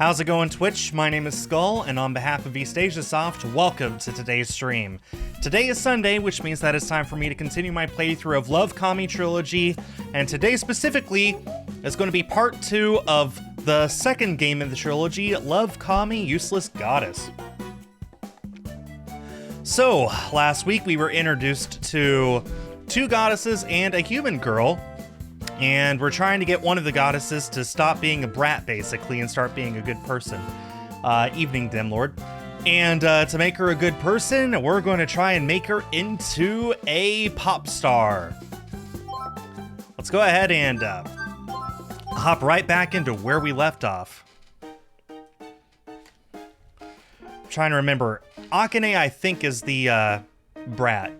How's it going, Twitch? My name is Skull, and on behalf of East Asia Soft, welcome to today's stream. Today is Sunday, which means that it's time for me to continue my playthrough of LoveKami Trilogy, and today specifically is going to be part 2 of the second game in the trilogy, LoveKami Useless Goddess. So, last week we were introduced to 2 goddesses and a human girl, and we're trying to get one of the goddesses to stop being a brat, basically, and start being a good person. Evening, Dim Lord. And to make her a good person, we're going to try and make her into a pop star. Let's go ahead and hop right back into where we left off. I'm trying to remember. Akane, I think, is the brat.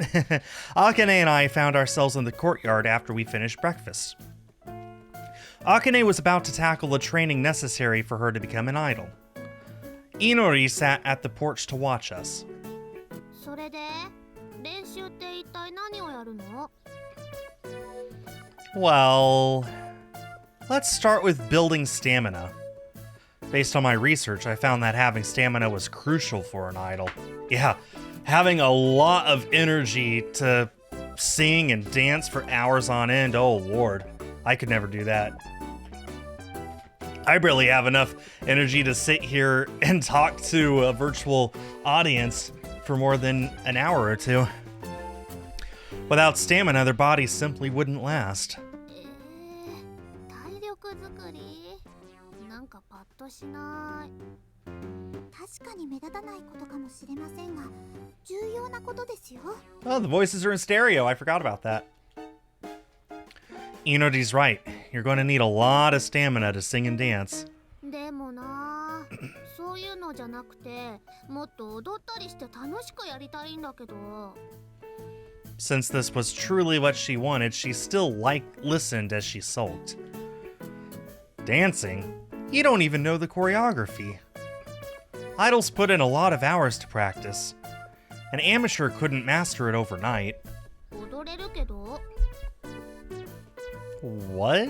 Akane and I found ourselves in the courtyard after we finished breakfast. Akane was about to tackle the training necessary for her to become an idol. Inori sat at the porch to watch us. Well, let's start with building stamina. Based on my research, I found that having stamina was crucial for an idol. Yeah, having a lot of energy to sing and dance for hours on end, oh lord, I could never do that. I barely have enough energy to sit here and talk to a virtual audience for more than an hour or two. Without stamina, their bodies simply wouldn't last. Oh, the voices are in stereo. I forgot about that. Inori's right. You're going to need a lot of stamina to sing and dance. Since this was truly what she wanted, she still listened as she sulked. Dancing? You don't even know the choreography. Idols put in a lot of hours to practice. An amateur couldn't master it overnight. What?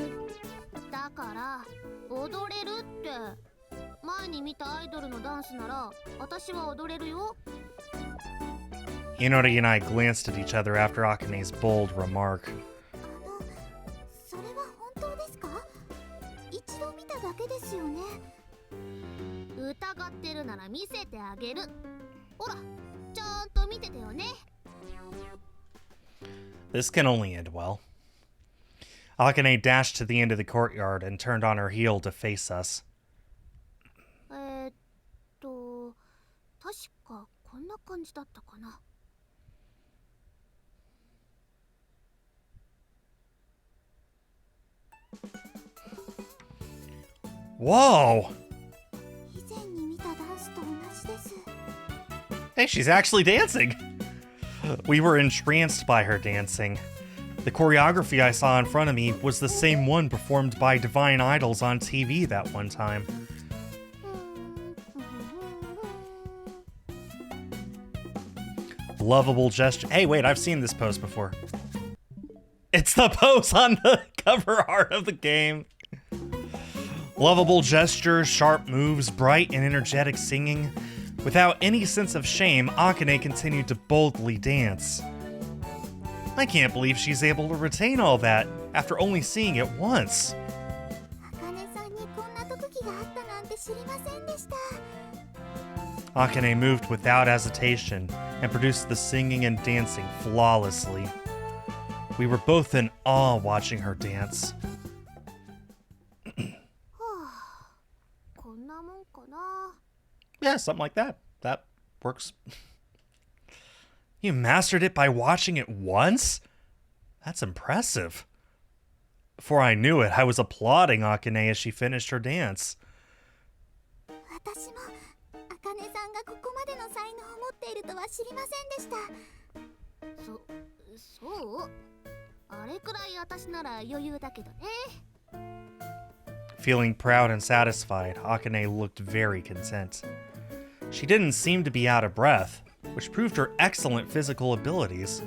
Inori and I glanced at each other after Akane's bold remark. This can only end well. Akane dashed to the end of the courtyard and turned on her heel to face us. Whoa! Hey, she's actually dancing! We were entranced by her dancing. The choreography I saw in front of me was the same one performed by Divine Idols on TV that one time. Lovable gesture. Hey, wait, I've seen this pose before. It's the pose on the cover art of the game. Lovable gestures, sharp moves, bright and energetic singing. Without any sense of shame, Akane continued to boldly dance. I can't believe she's able to retain all that after only seeing it once. Akane moved without hesitation and produced the singing and dancing flawlessly. We were both in awe watching her dance. Yeah, something like that. That works. You mastered it by watching it once? That's impressive. Before I knew it, I was applauding Akane as she finished her dance. Feeling proud and satisfied, Akane looked very content. She didn't seem to be out of breath, which proved her excellent physical abilities.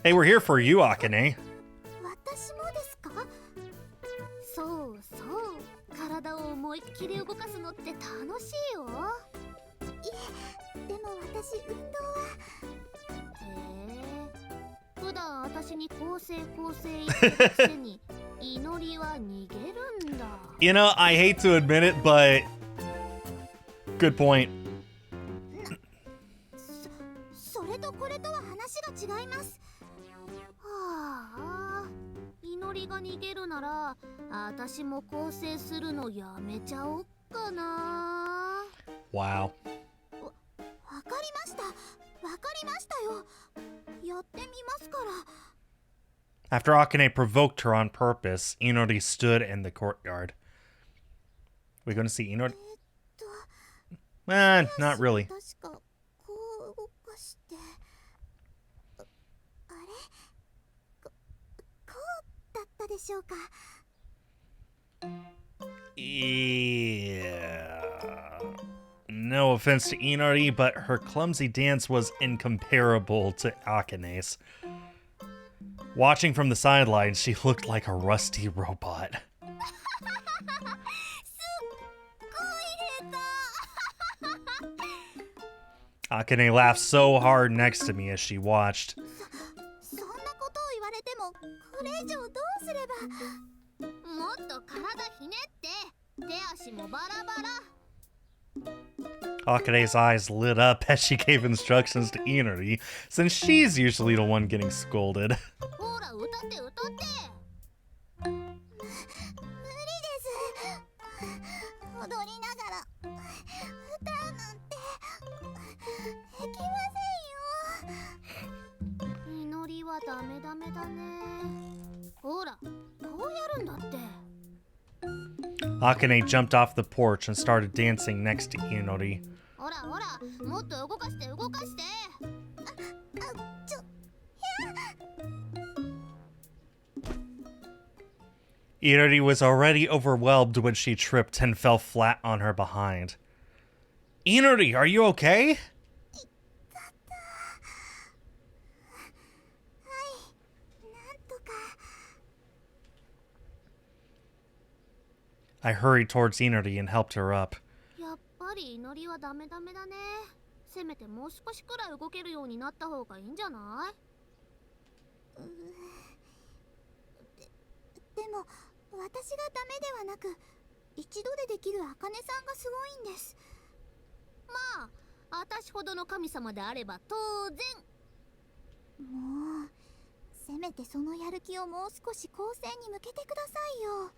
Hey, we're here for you, Akane. 私もですか？そうそう、体を思いっきり動かすのって楽しいよ。いえ、でも私運動は。へえ、普段私に構成言ってるくせに祈りは逃げるんだ。You know, I hate to admit it, but good point. それとこれとは話が違います。はあ、祈りが逃げるなら私も構成するのやめちゃおっかな。 Wow. わかりました、わかりましたよ。やってみますから。 After Akane provoked her on purpose, Inori stood in the courtyard. We gonna see Inori? Not really. 確かこう動かして、あれ、こうだったでしょうか。 Yeah. No offense to Inori, but her clumsy dance was incomparable to Akane's. Watching from the sidelines, she looked like a rusty robot. Akane laughed so hard next to me as she watched. そんなことを言われてもこれ以上どうすれば。もっと体ひねって手足もバラバラ。 Akane's eyes lit up as she gave instructions to Inori, since she's usually the one getting scolded. ほら歌って歌って。無理です。踊りながら歌うなんてできませんよ。祈りはダメダメだね。ほらこうやるんだって。 Akane jumped off the porch and started dancing next to Inori. ほらほら、もっと動かして動かして。Inori was already overwhelmed when she tripped and fell flat on her behind. Inori, are you okay? I hurried towards Inori and helped her up. やっぱり祈りはダメダメだね。せめてもう少しくらい動けるようになった方がいいんじゃない？でも私がダメではなく、一度でできる茜さんがすごいんです。まあ、私ほどの神様であれば当然。もうせめてそのやる気をもう少し後世に向けてくださいよ。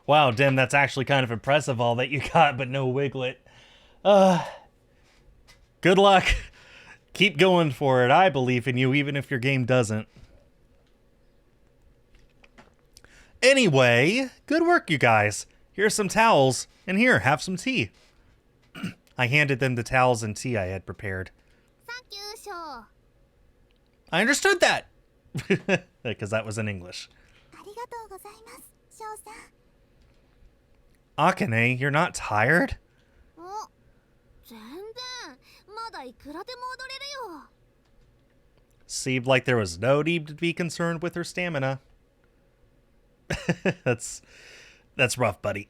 Wow, Dim, that's actually kind of impressive, all that you got, but no Wiglet. Good luck. Keep going for it. I believe in you, even if your game doesn't. Anyway, good work, you guys. Here's some towels, and here, have some tea. I handed them the towels and tea I had prepared. Thank you, Sho. I understood that! Because that was in English. Akane, you're not tired? Seemed like there was no need to be concerned with her stamina. That's rough, buddy.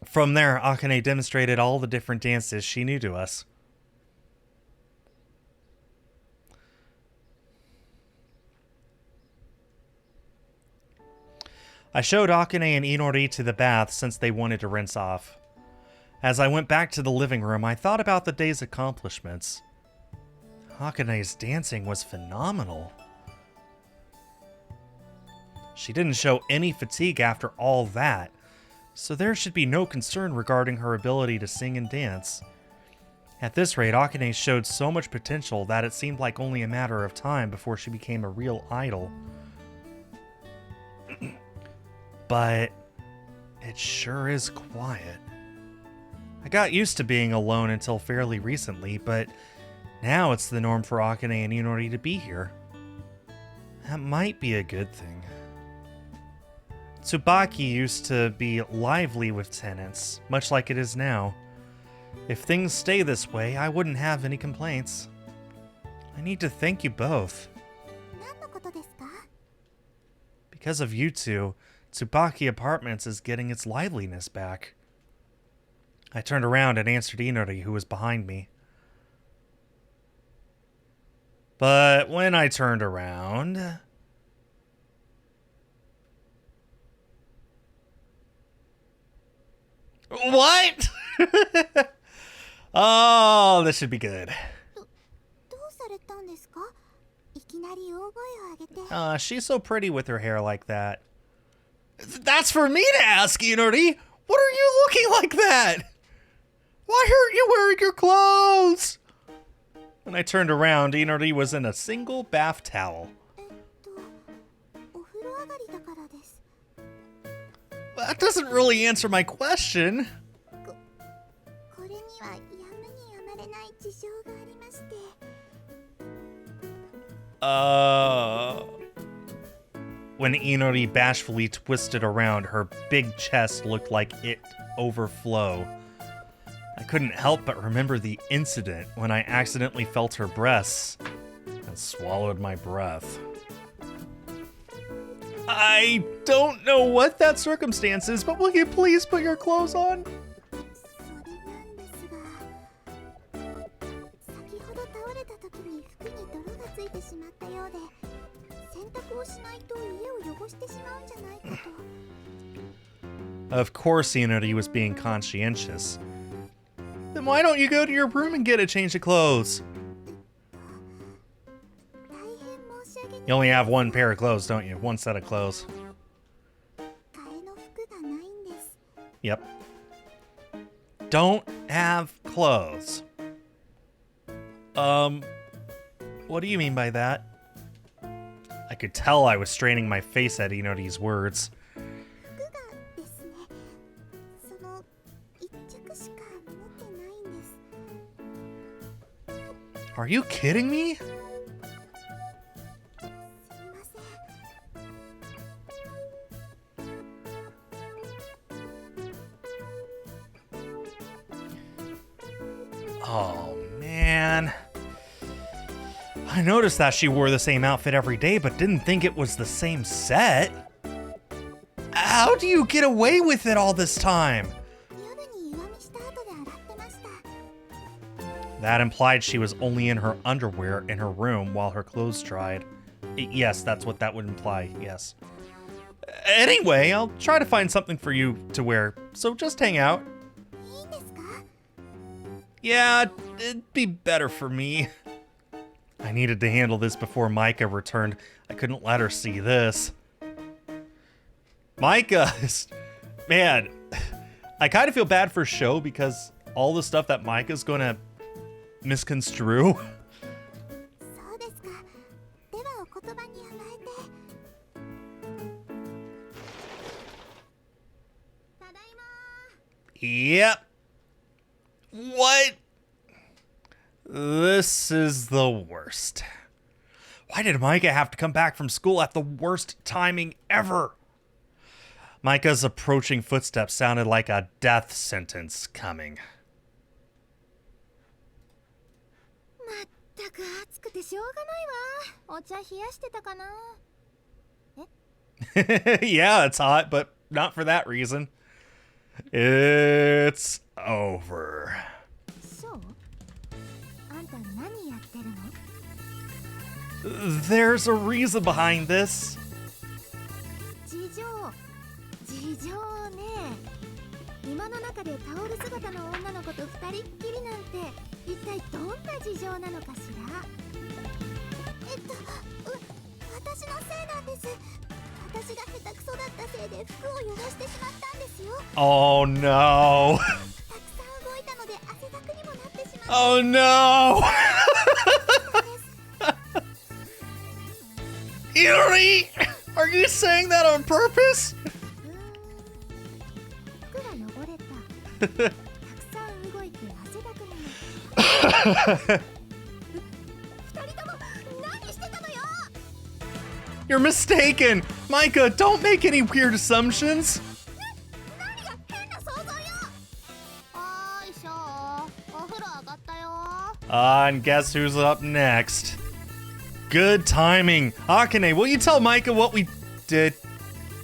From there, Akane demonstrated all the different dances she knew to us. I showed Akane and Inori to the bath since they wanted to rinse off. As I went back to the living room, I thought about the day's accomplishments. Akane's dancing was phenomenal. She didn't show any fatigue after all that, so there should be no concern regarding her ability to sing and dance. At this rate, Akane showed so much potential that it seemed like only a matter of time before she became a real idol. But it sure is quiet. I got used to being alone until fairly recently, but now it's the norm for Akane and Inori to be here. That might be a good thing. Tsubaki used to be lively with tenants, much like it is now. If things stay this way, I wouldn't have any complaints. I need to thank you both. 何のことですか? Because of you two, Tsubaki Apartments is getting its liveliness back. I turned around and answered Inori, who was behind me. But when I turned around... What? Oh, this should be good. どうされたんですか? いきなり大声を上げて。 She's so pretty with her hair like that. That's for me to ask, Inori! What are you looking like that? Why aren't you wearing your clothes? When I turned around, Inori was in a single bath towel. お風呂上がりだからです。 That doesn't really answer my question. これにはやむにやまれない事情がありまして。 When Inori bashfully twisted around, her big chest looked like it overflow. I couldn't help but remember the incident when I accidentally felt her breasts and swallowed my breath. I don't know what that circumstance is, but will you please put your clothes on? それなんですが、先ほど倒れた時に服に泥がついてしまったようで、洗濯をしないと家を汚してしまうんじゃないかと。 Of course, Inori was being conscientious. Then why don't you go to your room and get a change of clothes? 大変申し訳ない。 You only have one pair of clothes, don't you? One set of clothes. 替えの服がないんです。 Yep. Don't have clothes. What do you mean by that? I could tell I was straining my face at Inori's words. 服がですね、その一着しか持ってないんです。 Are you kidding me? すいません。 Oh, man. I noticed that she wore the same outfit every day, but didn't think it was the same set. How do you get away with it all this time? 夜に湯飲みした後で洗ってました。 That implied she was only in her underwear in her room while her clothes dried. Yes, that's what that would imply, yes. Anyway, I'll try to find something for you to wear, so just hang out. いいんですか? Yeah, it'd be better for me. I needed to handle this before Micah returned. I couldn't let her see this. Micah, man, I kind of feel bad for Sho because all the stuff that Micah's gonna misconstrue. そうですか。ではお言葉に甘えて。ただいま。 Yep. What? This is the worst. Why did Micah have to come back from school at the worst timing ever? Micah's approaching footsteps sounded like a death sentence coming. まったく暑くてしょうがないわ。お茶冷やしてたかな。 Yeah, it's hot, but not for that reason. It's over. そう? あんた何やってるの? There's a reason behind this. 事情ね。今の中でタオル姿の女の子と二人っきりなんて一体どんな事情なのかしら。私のせいなんです。私が下手くそだったせいで服を汚してしまったんですよ。 Oh no. たくさん動いたので汗だくにもなってしまった。 Oh no. Yuri, are you saying that on purpose? 服が汚れた。たくさん動いて汗だくになった。二人とも何してたのよ。You're mistaken! Micah, don't make any weird assumptions! 何が変な想像よ。はーいしょー、お風呂上がったよ。And guess who's up next? Good timing. Akane, will you tell Micah what we did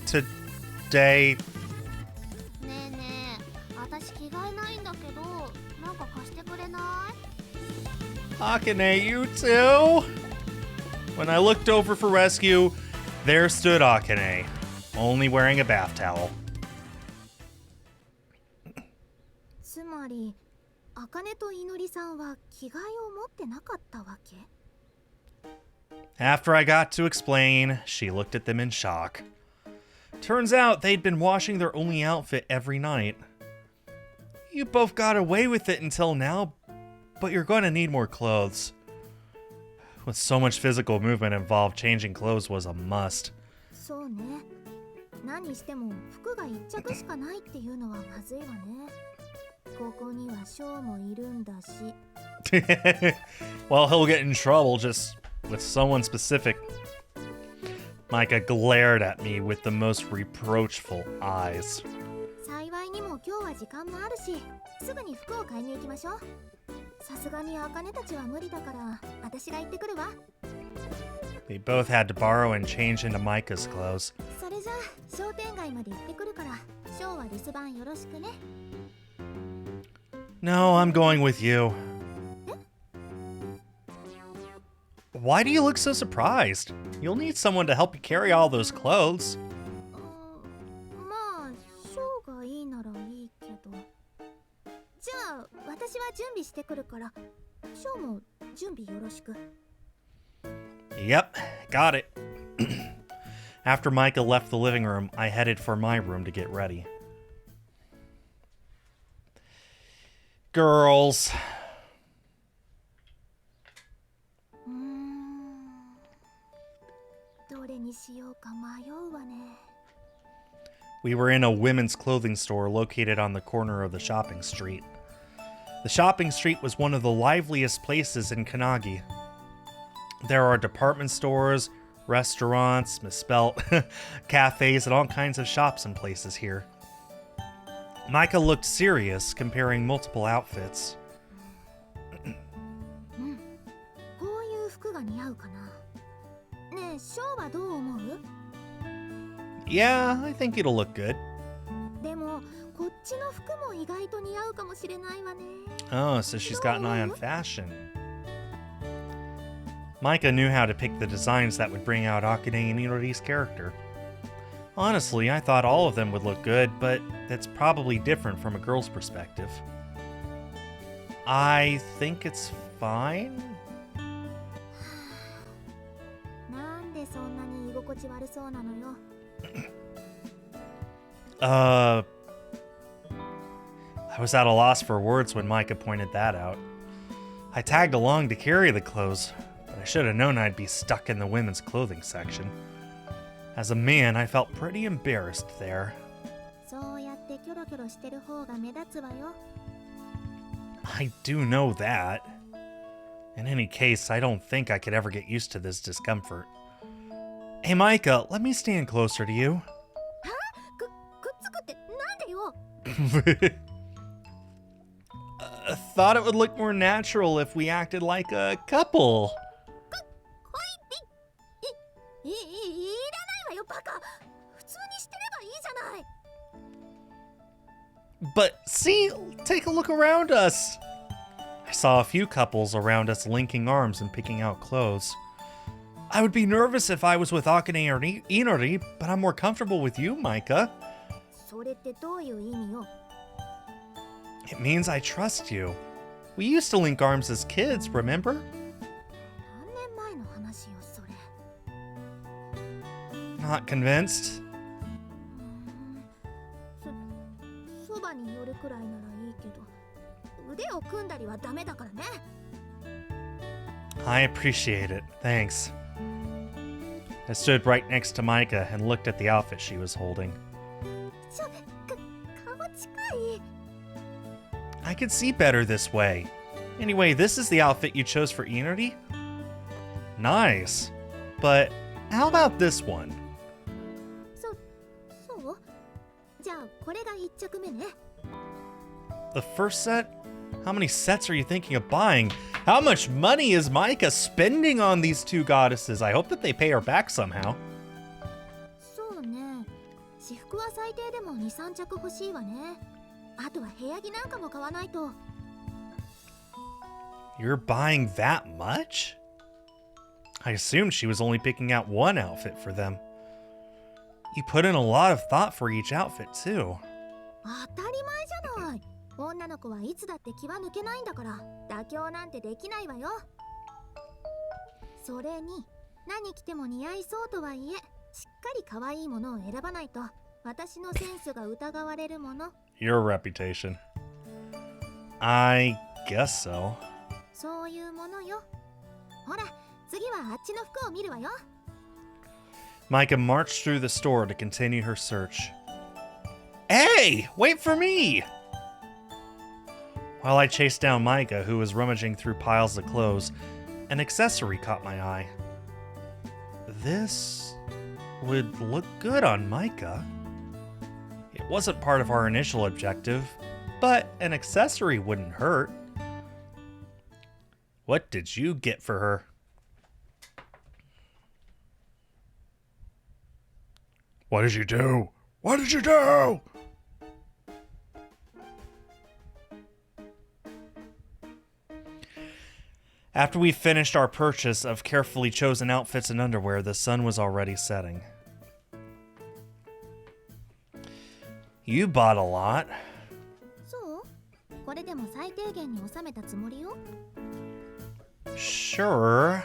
today? ねえねえ、私着替えないんだけど、なんか貸してくれない？ Akane, you too? When I looked over for rescue, there stood Akane, only wearing a bath towel. つまり、茜といのりさんは着替えを持ってなかったわけ？ After I got to explain, she looked at them in shock. Turns out they'd been washing their only outfit every night. You both got away with it until now, but you're going to need more clothes. With so much physical movement involved, changing clothes was a must. そうね。何しても服が一着しかないっていうのはまずいわね。ここにはショーもいるんだし。Well, he'll get in trouble just with someone specific. Micah glared at me with the most reproachful eyes. 幸いにも今日は時間もあるし、すぐに服を買いに行きましょう。さすがに茜たちは無理だから、私が行ってくるわ。They both had to borrow and change into Micah's clothes. それじゃあ商店街まで行ってくるから、ショーは留守番よろしくね。No, I'm going with you. Why do you look so surprised? You'll need someone to help you carry all those clothes. まあ、ショーがいいならいいけど。じゃあ、私は準備してくるから、ショーも準備よろしく。Yep, got it. After Micah left the living room, I headed for my room to get ready. Girls. どれにしようか迷うわね。 We were in a women's clothing store located on the corner of the shopping street. The shopping street was one of the liveliest places in Kanagi. There are department stores, restaurants, misspelt, cafes, and all kinds of shops and places here. Micah looked serious, comparing multiple outfits. こういう服が似合うかな。ねえ、ショーはどう思う？ Yeah, I think it'll look good. でも、こっちの服も意外と似合うかもしれないわね。 Oh, so she's got an eye on fashion. Micah knew how to pick the designs that would bring out Akane and Inori's character. Honestly, I thought all of them would look good, but that's probably different from a girl's perspective. I think it's fine. なんでそんなに居心地悪そうなのよ。I was at a loss for words when Micah pointed that out. I tagged along to carry the clothes, but I should have known I'd be stuck in the women's clothing section. As a man, I felt pretty embarrassed there. そうやってキョロキョロしてる方が目立つわよ。 I do know that. In any case, I don't think I could ever get used to this discomfort. Hey Micah, let me stand closer to you. くっつくってなんでよ。Thought it would look more natural if we acted like a couple. いらないわよバカ。普通にしてればいいじゃない。 But see, take a look around us. I saw a few couples around us linking arms and picking out clothes. I would be nervous if I was with Akane or Inori, but I'm more comfortable with you, Micah. それってどういう意味よ。 It means I trust you. We used to link arms as kids, remember? 何年前の話よそれ。 Not convinced? そばに寄るくらいならいいけど、腕を組んだりはダメだからね。 I appreciate it. Thanks. I stood right next to Micah and looked at the outfit she was holding. 顔近い。 I could see better this way. Anyway, this is the outfit you chose for Inori? Nice. But How about this one? そうじゃあこれが1着目ね。 The first set? How many sets are you thinking of buying? How much money is Micah spending on these two goddesses? I hope that they pay her back somehow. そうね。私服は最低でも2、3着欲しいわね。あとは部屋着なんかも買わないと。 You're buying that much? I assumed she was only picking out one outfit for them. You put in a lot of thought for each outfit, too. 当たり前じゃない。女の子はいつだって気は抜けないんだから妥協なんてできないわよ。それに何着ても似合いそうとはいえ、しっかり可愛いものを選ばないと私のセンスが疑われるもの。 Your reputation. I guess so. そういうものよ。ほら、次はあっちの服を見るわよ。 Micah marched through the store to continue her search. Hey! Wait for me! While I chased down Micah, who was rummaging through piles of clothes, an accessory caught my eye. This would look good on Micah. It wasn't part of our initial objective, but an accessory wouldn't hurt. What did you get for her? What did you do? What did you do? After we finished our purchase of carefully chosen outfits and underwear, the sun was already setting. You bought a lot. そう？これでも最低限に収めたつもりよ。 Sure.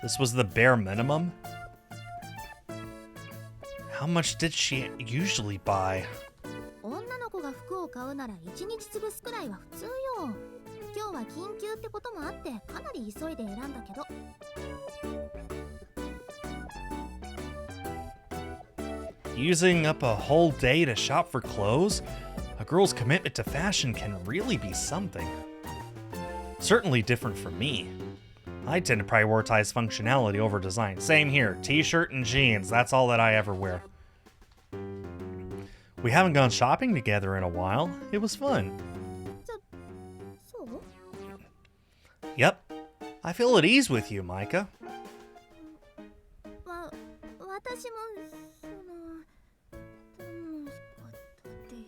This was the bare minimum. How much did she usually buy? 女の子が服を買うなら1日潰すくらいは普通よ。今日は緊急ってこともあってかなり急いで選んだけど。 Using up a whole day to shop for clothes? A girl's commitment to fashion can really be something. Certainly different from me. I tend to prioritize functionality over design. Same here. T-shirt and jeans. That's all that I ever wear. We haven't gone shopping together in a while. It was fun. そう？ Yep. I feel at ease with you, Micah. 私も楽しかったってい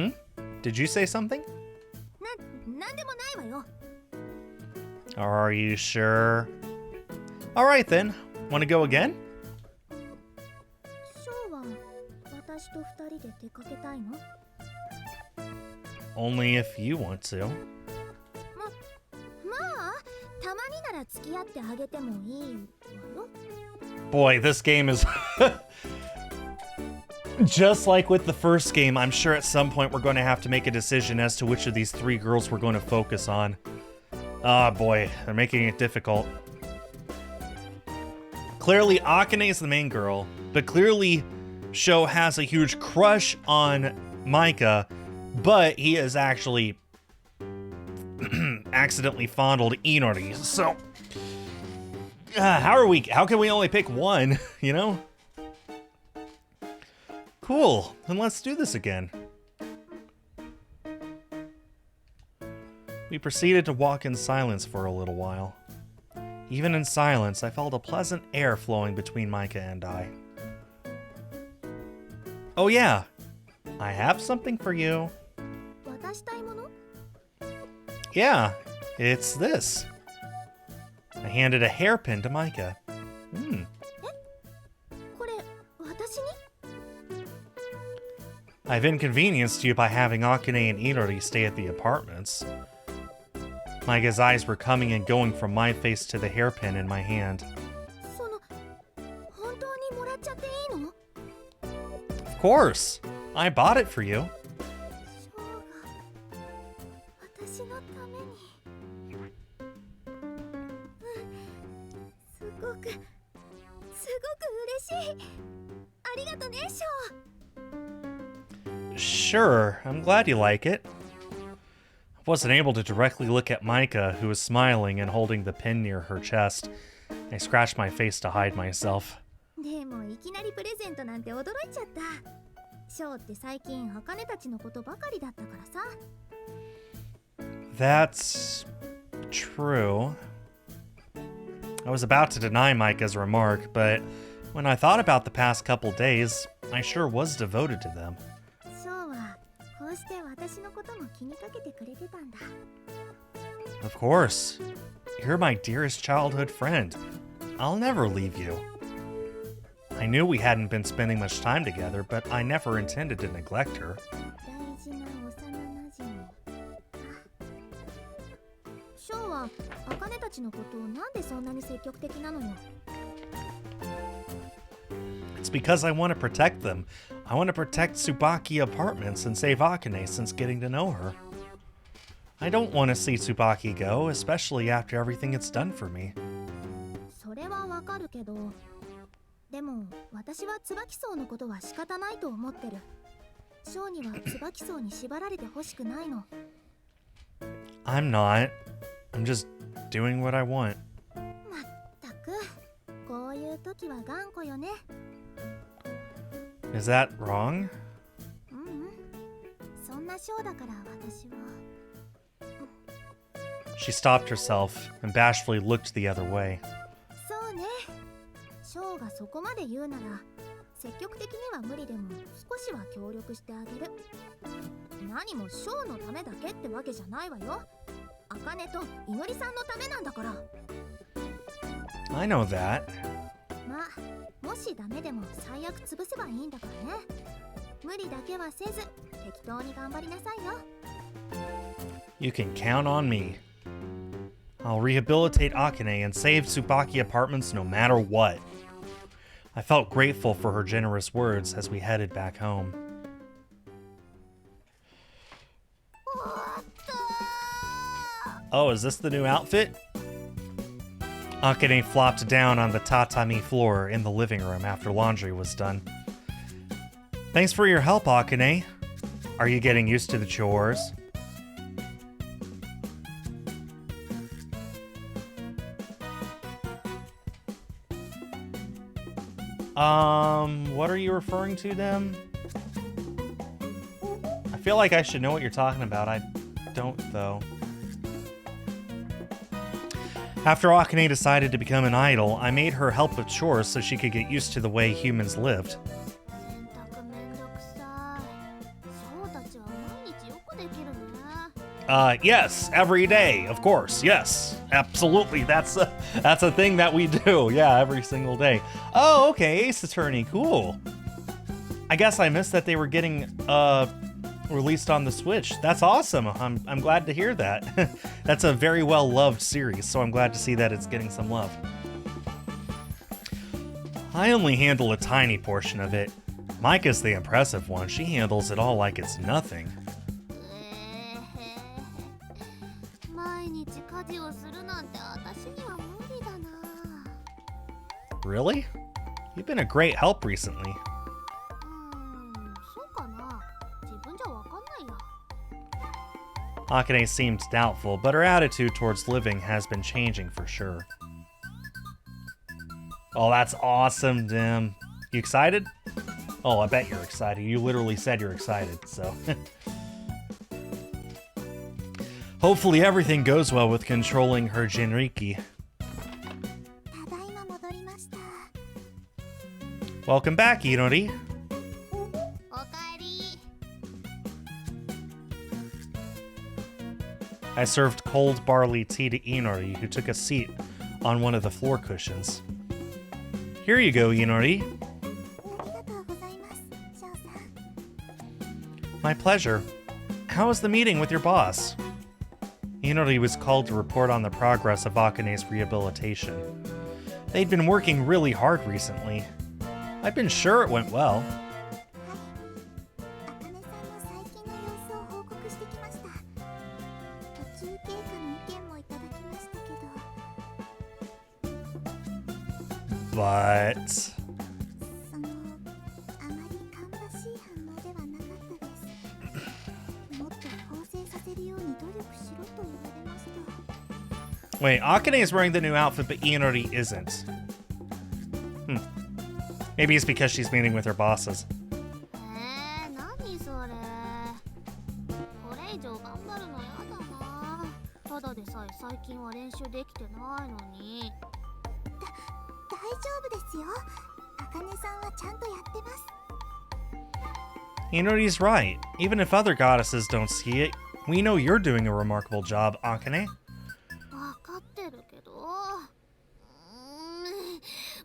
うか。 Did you say something? なんでもないわよ。 Are you sure? Alright then. Want to go again? ショーは私と二人で出かけたいの？ Only if you want to. まあ、たまになら付き合ってあげてもいいわよ。 Boy, this game is... Just like with the first game, I'm sure at some point we're going to have to make a decision as to which of these three girls we're going to focus on. Ah, boy, they're making it difficult. Clearly, Akane is the main girl, but clearly Sho has a huge crush on Micah, but he is actually accidentally fondled Inori. So, how can we only pick one, you know? Cool, then let's do this again. We proceeded to walk in silence for a little while. Even in silence, I felt a pleasant air flowing between Micah and I. Oh yeah, I have something for you. 渡したいもの？ Yeah, it's this. I handed a hairpin to Micah. これ私に？ I've inconvenienced you by having Akane and Inori stay at the apartments. Micah's eyes were coming and going from my face to the hairpin in my hand. その本当にもらっちゃっていいの？ Of course, I bought it for you. ショーが私のために。すごく嬉しい。ありがとね、ショー。 Sure, I'm glad you like it. wasn't able to directly look at Micah, who was smiling and holding the pin near her chest. I scratched my face to hide myself. でもいきなりプレゼントなんて驚いちゃった。ショーって最近茜たちのことばかりだったからさ。That's true. I was about to deny Micah's remark, but when I thought about the past couple days, I sure was devoted to them. ショーはこうして私のことも気にかけてくれてたんだ。Of course. You're my dearest childhood friend. I'll never leave you. I knew we hadn't been spending much time together, but I never intended to neglect her. 大事な幼なじみ。ショーは茜たちのことをなんでそんなに積極的なのよ。It's because I want to protect them. I want to protect Tsubaki Apartments and save Akane since getting to know her. I don't want to see Tsubaki go, especially after everything it's done for me. それはわかるけど、でも私は椿荘のことは仕方ないと思ってる。ショーには椿荘に縛られてほしくないの。I'm not. I'm just doing what I want. まったく、こういう時は頑固よね。Is that wrong? うんうん。そんなショーだから私は。She stopped herself and bashfully looked the other way. そうね。ショーがそこまで言うなら、積極的には無理でも少しは協力してあげる。何もショーのためだけってわけじゃないわよ。茜といのりさんのためなんだから。I know that. まあ、もしダメでも最悪潰せばいいんだからね。無理だけはせず、適当に頑張りなさいよ。You can count on me. I'll rehabilitate Akane and save Tsubaki Apartments no matter what. I felt grateful for her generous words as we headed back home. Oh, is this the new outfit? Akane flopped down on the tatami floor in the living room after laundry was done. Thanks for your help, Akane. Are you getting used to the chores? What are you referring to then? I feel like I should know what you're talking about. I don't, though. After Akane decided to become an idol, I made her help with chores so she could get used to the way humans lived. 洗濯めんどくさい。ショーたちは毎日よくできるね。Yes, every day, of course. Yes, absolutely. That's a thing that we do. Yeah, every single day. Oh, okay, Ace Attorney, cool. I guess I missed that they were getting released on the Switch. That's awesome. I'm glad to hear that. That's a very well loved series, so I'm glad to see that it's getting some love. I only handle a tiny portion of it. Micah's the impressive one. She handles it all like it's nothing. 毎日家事をするなんて私には無理だな。Really? You've been a great help recently. そうかな。自分じゃわかんないや。Akane seemed doubtful, but her attitude towards living has been changing for sure. Oh, that's awesome, Dim. You excited? Oh, I bet you're excited. You literally said you're excited, so. Hopefully everything goes well with controlling her Jinriki. ただいま戻りました。Welcome back, Inori. おかえり。I served cold barley tea to Inori, who took a seat on one of the floor cushions. Here you go, Inori. ありがとうございます、ショーさん。 My pleasure. How was the meeting with your boss? Inori was called to report on the progress of Akane's rehabilitation. They'd been working really hard recently. I've been sure it went well. あかねさんの最近の様子を報告してきました。途中経過の意見もいただきましたけど、 But... そのあまり芳しい反応ではなかったです。もっと更生させるように努力し Wait, Akane is wearing the new outfit, but Inori isn't. Maybe it's because she's meeting with her bosses. 何それ。これ以上頑張るのやだな。ただでさえ最近は練習できてないのに。大丈夫ですよ。茜さんはちゃんとやってます。Inori's right. Even if other goddesses don't see it, we know you're doing a remarkable job, Akane. わかってるけど。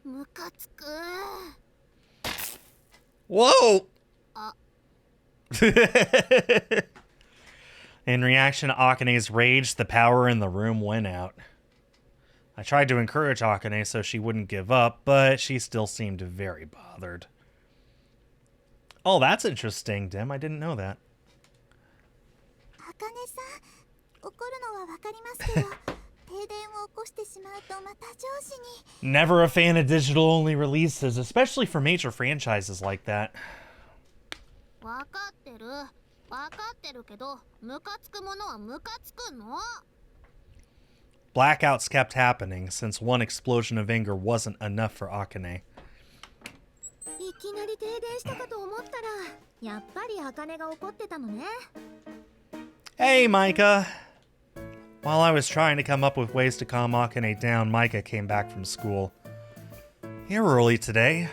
ムカつく。Whoa! In reaction to Akane's rage, the power in the room went out. I tried to encourage Akane so she wouldn't give up, but she still seemed very bothered. Oh, that's interesting, Dim. I didn't know that. 茜さん、怒るのはわかりますけど、停電を起こしてしまうとまた上司に。 Never a fan of digital-only releases, especially for major franchises like that. わかってる。わかってるけど、ムカつくものはムカつくの。 Blackouts kept happening since one explosion of anger wasn't enough for Akane. いきなり停電したかと思ったら、やっぱり茜が怒ってたのね。 Hey, Micah! While I was trying to come up with ways to calm Akane down, Micah came back from school. You're early today.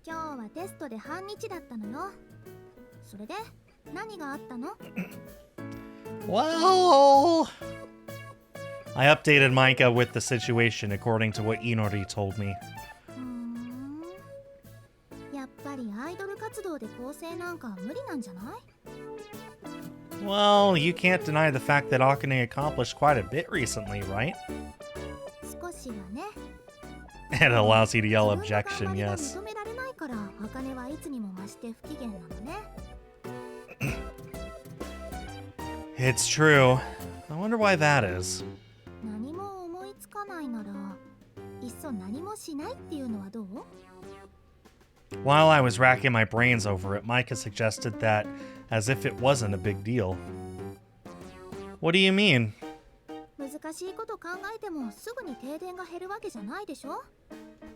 今日はテストで半日だったのよ。それで何があったの？ Well... I updated Micah with the situation according to what Inori told me. やっぱりアイドル活動で構成なんか無理なんじゃない？ Well, you can't deny the fact that Akane accomplished quite a bit recently, right? 少しはね。 It allows you to yell objection, yes. 認められないから、茜はいつにも増して不機嫌なのね。 It's true. I wonder why that is. 何も思いつかないなら、いっそ何もしないっていうのはどう？ While I was racking my brains over it, Micah suggested that as if it wasn't a big deal. What do you mean? 難しいこと考えてもすぐに停電が減るわけじゃないでしょ？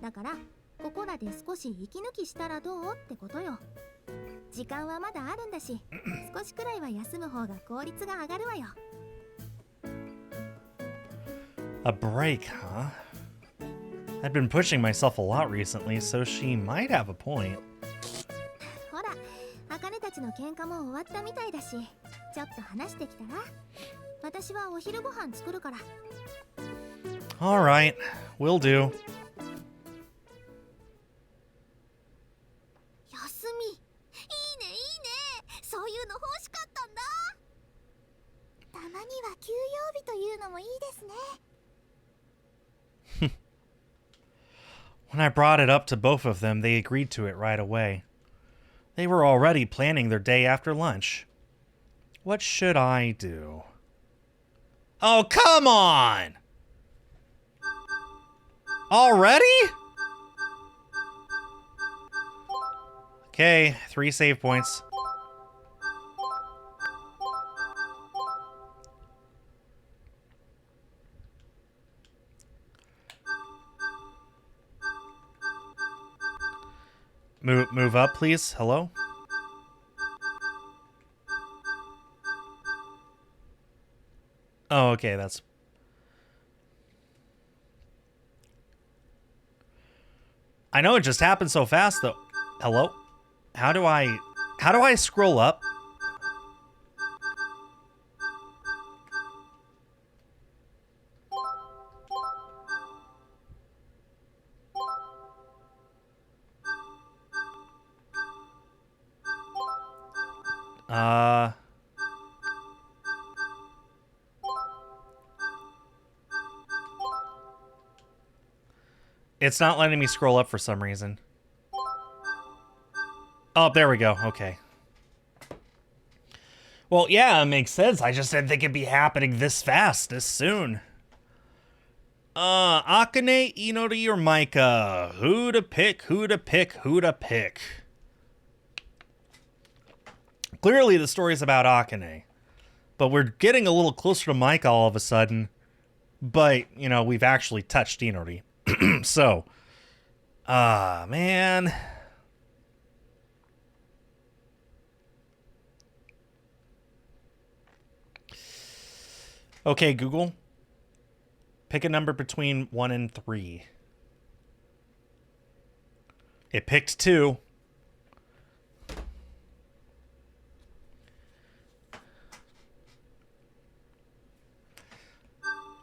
だからここらで少し息抜きしたらどうってことよ。時間はまだあるんだし、少しくらいは休む方が効率が上がるわよ。 A break, huh? I've been pushing myself a lot recently, so she might have a point. ほら、茜たちの喧嘩も終わったみたいだし、ちょっと話してきたら。私はお昼ご飯作るから。 Alright, will do. 休み。いいねいいね。そういうの欲しかったんだ。たまには休養日というのもいいですね。 When I brought it up to both of them, they agreed to it right away. They were already planning their day after lunch. What should I do? Oh, come on! Already? Okay, 3 save points. Move up, please. Hello? Oh, okay, that's... I know it just happened so fast, though. Hello? How do I scroll up? It's not letting me scroll up for some reason. Oh, there we go. Okay. Well, yeah, it makes sense. I just didn't think it'd be happening this fast, this soon. Akane, Inori, or Micah? Who to pick, who to pick, who to pick? Clearly the story's about Akane. But we're getting a little closer to Micah all of a sudden. but, you know, we've actually touched Inori. So, man. Okay, Google. Pick a number between 1 and 3. It picked 2.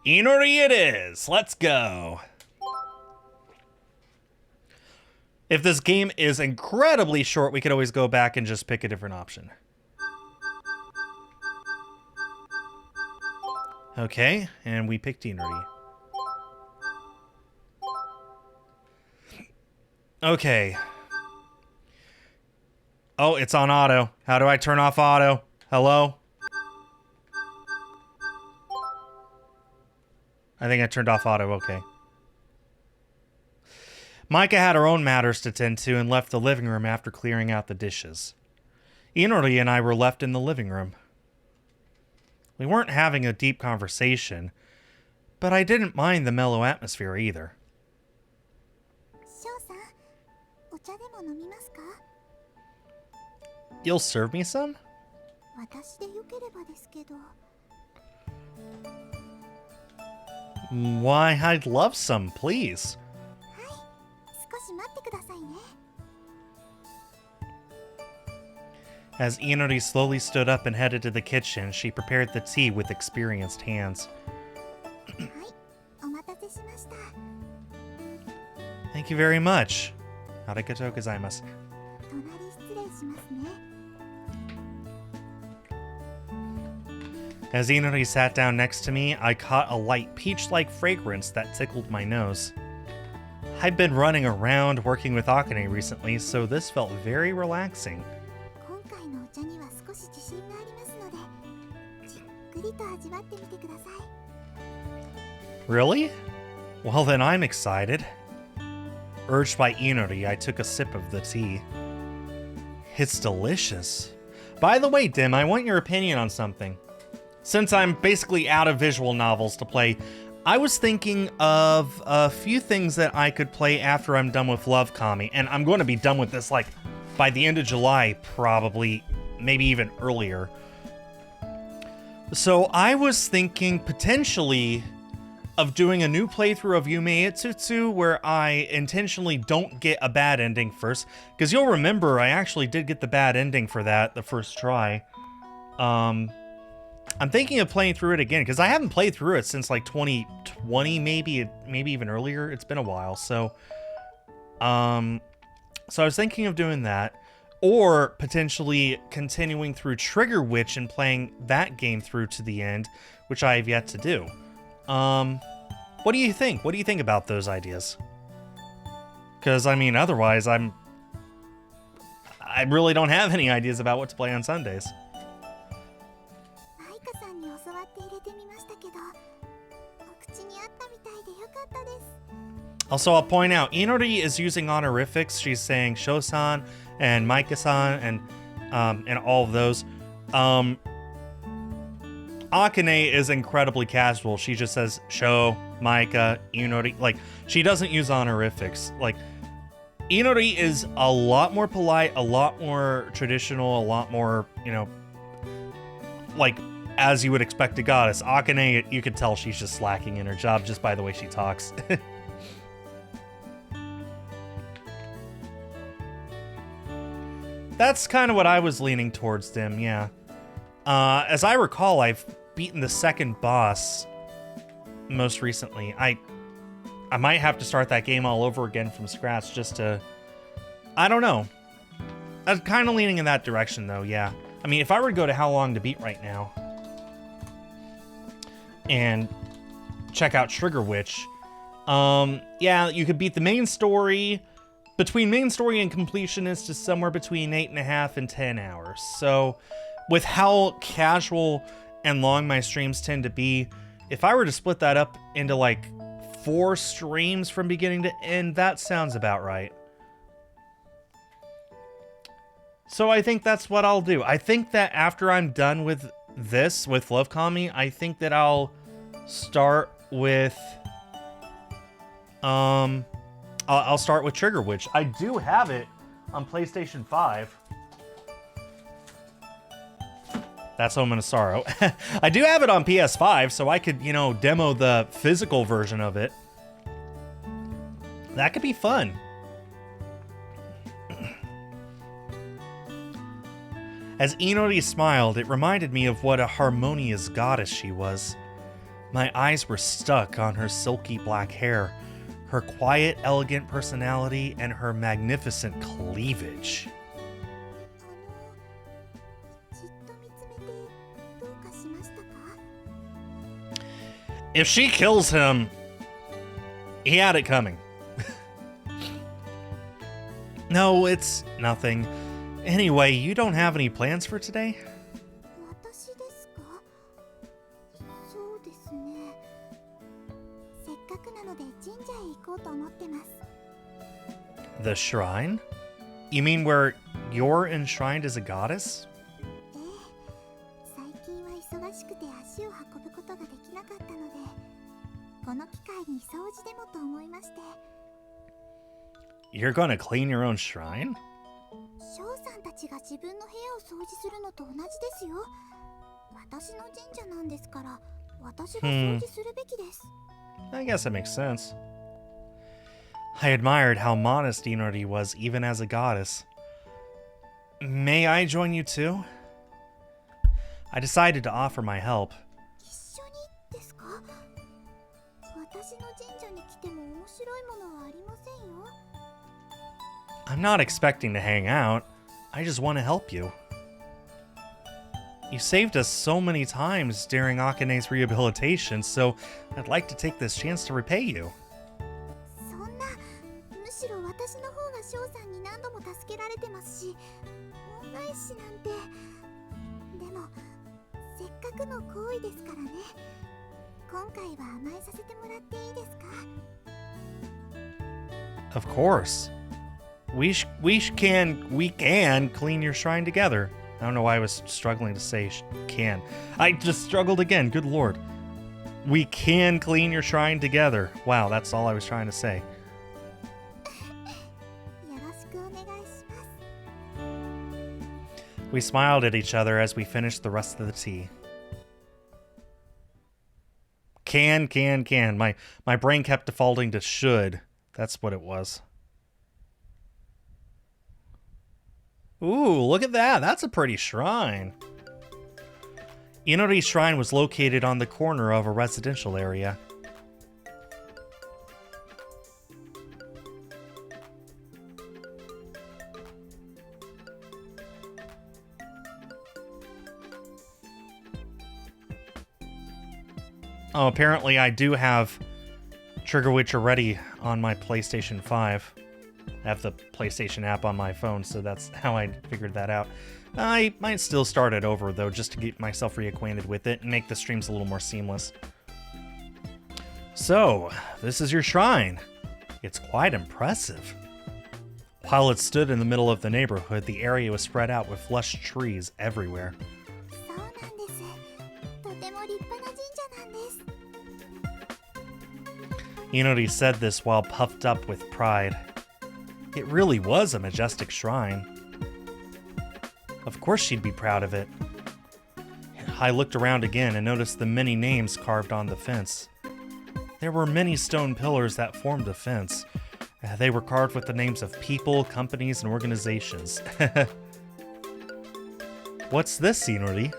Inori it is. Let's go. If this game is incredibly short, we could always go back and just pick a different option. Okay, and we picked Inori. Okay. Oh, it's on auto. How do I turn off auto? Hello? I think I turned off auto, okay. Micah had her own matters to tend to and left the living room after clearing out the dishes. Inori and I were left in the living room. We weren't having a deep conversation, but I didn't mind the mellow atmosphere either. You'll serve me some? Why, I'd love some, please. As Inori slowly stood up and headed to the kitchen, she prepared the tea with experienced hands. Thank you very much. Arigatou gozaimasu. As Inori sat down next to me, I caught a light peach-like fragrance that tickled my nose. I've been running around working with Akane recently, so this felt very relaxing. Really? Well, then I'm excited. Urged by Inori, I took a sip of the tea. It's delicious. By the way, Dim, I want your opinion on something. Since I'm basically out of visual novels to play, I was thinking of a few things that I could play after I'm done with LoveKami, and I'm going to be done with this like by the end of July, probably, maybe even earlier. So I was thinking potentially of doing a new playthrough of Yume Itsutsu where I intentionally don't get a bad ending first, because you'll remember I actually did get the bad ending for that the first try. I'm thinking of playing through it again, because I haven't played through it since like 2020, maybe even earlier. It's been a while, so I was thinking of doing that, or potentially continuing through Trigger Witch and playing that game through to the end, which I have yet to do. What do you think? What do you think about those ideas? Because, I mean, otherwise, I really don't have any ideas about what to play on Sundays. Also, I'll point out, Inori is using honorifics. She's saying Sho-san and Maika-san and all of those. Akane is incredibly casual. She just says Sho, Maika, Inori. Like, she doesn't use honorifics. Like, Inori is a lot more polite, a lot more traditional, a lot more, you know, like, as you would expect a goddess. Akane, you could tell she's just slacking in her job just by the way she talks. That's kind of what I was leaning towards, Dim, yeah. As I recall, I've beaten the second boss most recently. I might have to start that game all over again from scratch just to... I don't know. I'm kind of leaning in that direction, though, yeah. I mean, if I were to go to How Long to Beat right now and check out Trigger Witch, yeah, you could beat the main story. Between main story and completion is just somewhere between 8.5 and 10 hours. So, with how casual and long my streams tend to be, if I were to split that up into like 4 streams from beginning to end, that sounds about right. So I think that's what I'll do. I think that after I'm done with this, with LoveKami, I think that I'll start with I'll start with Trigger Witch. I do have it on PlayStation 5. That's Omen of Sorrow. I do have it on PS5, so I could, demo the physical version of it. That could be fun. As Inori smiled, it reminded me of what a harmonious goddess she was. My eyes were stuck on her silky black hair, her quiet, elegant personality, and her magnificent cleavage. If she kills him, he had it coming. No, it's nothing. Anyway, you don't have any plans for today? The shrine? You mean where you're enshrined as a goddess? You're gonna clean your own shrine? I guess it makes sense. I admired how modest Inori was even as a goddess. May I join you too? I decided to offer my help. I'm not expecting to hang out. I just want to help you. You saved us so many times during Akane's rehabilitation, so I'd like to take this chance to repay you. Of course. We can clean your shrine together. I don't know why I was struggling to say can. I just struggled again, good lord. We can clean your shrine together. Wow, that's all I was trying to say. We smiled at each other as we finished the rest of the tea. Can. My brain kept defaulting to should. That's what it was. Ooh, look at that. That's a pretty shrine. Inori's shrine was located on the corner of a residential area. Oh, apparently I do have Trigger Witch already on my PlayStation 5. I have the PlayStation app on my phone, so that's how I figured that out. I might still start it over, though, just to get myself reacquainted with it and make the streams a little more seamless. So, this is your shrine. It's quite impressive. While it stood in the middle of the neighborhood, the area was spread out with lush trees everywhere. Inori said this while puffed up with pride. It really was a majestic shrine. Of course she'd be proud of it. I looked around again and noticed the many names carved on the fence. There were many stone pillars that formed the fence. They were carved with the names of people, companies, and organizations. What's this, Inori?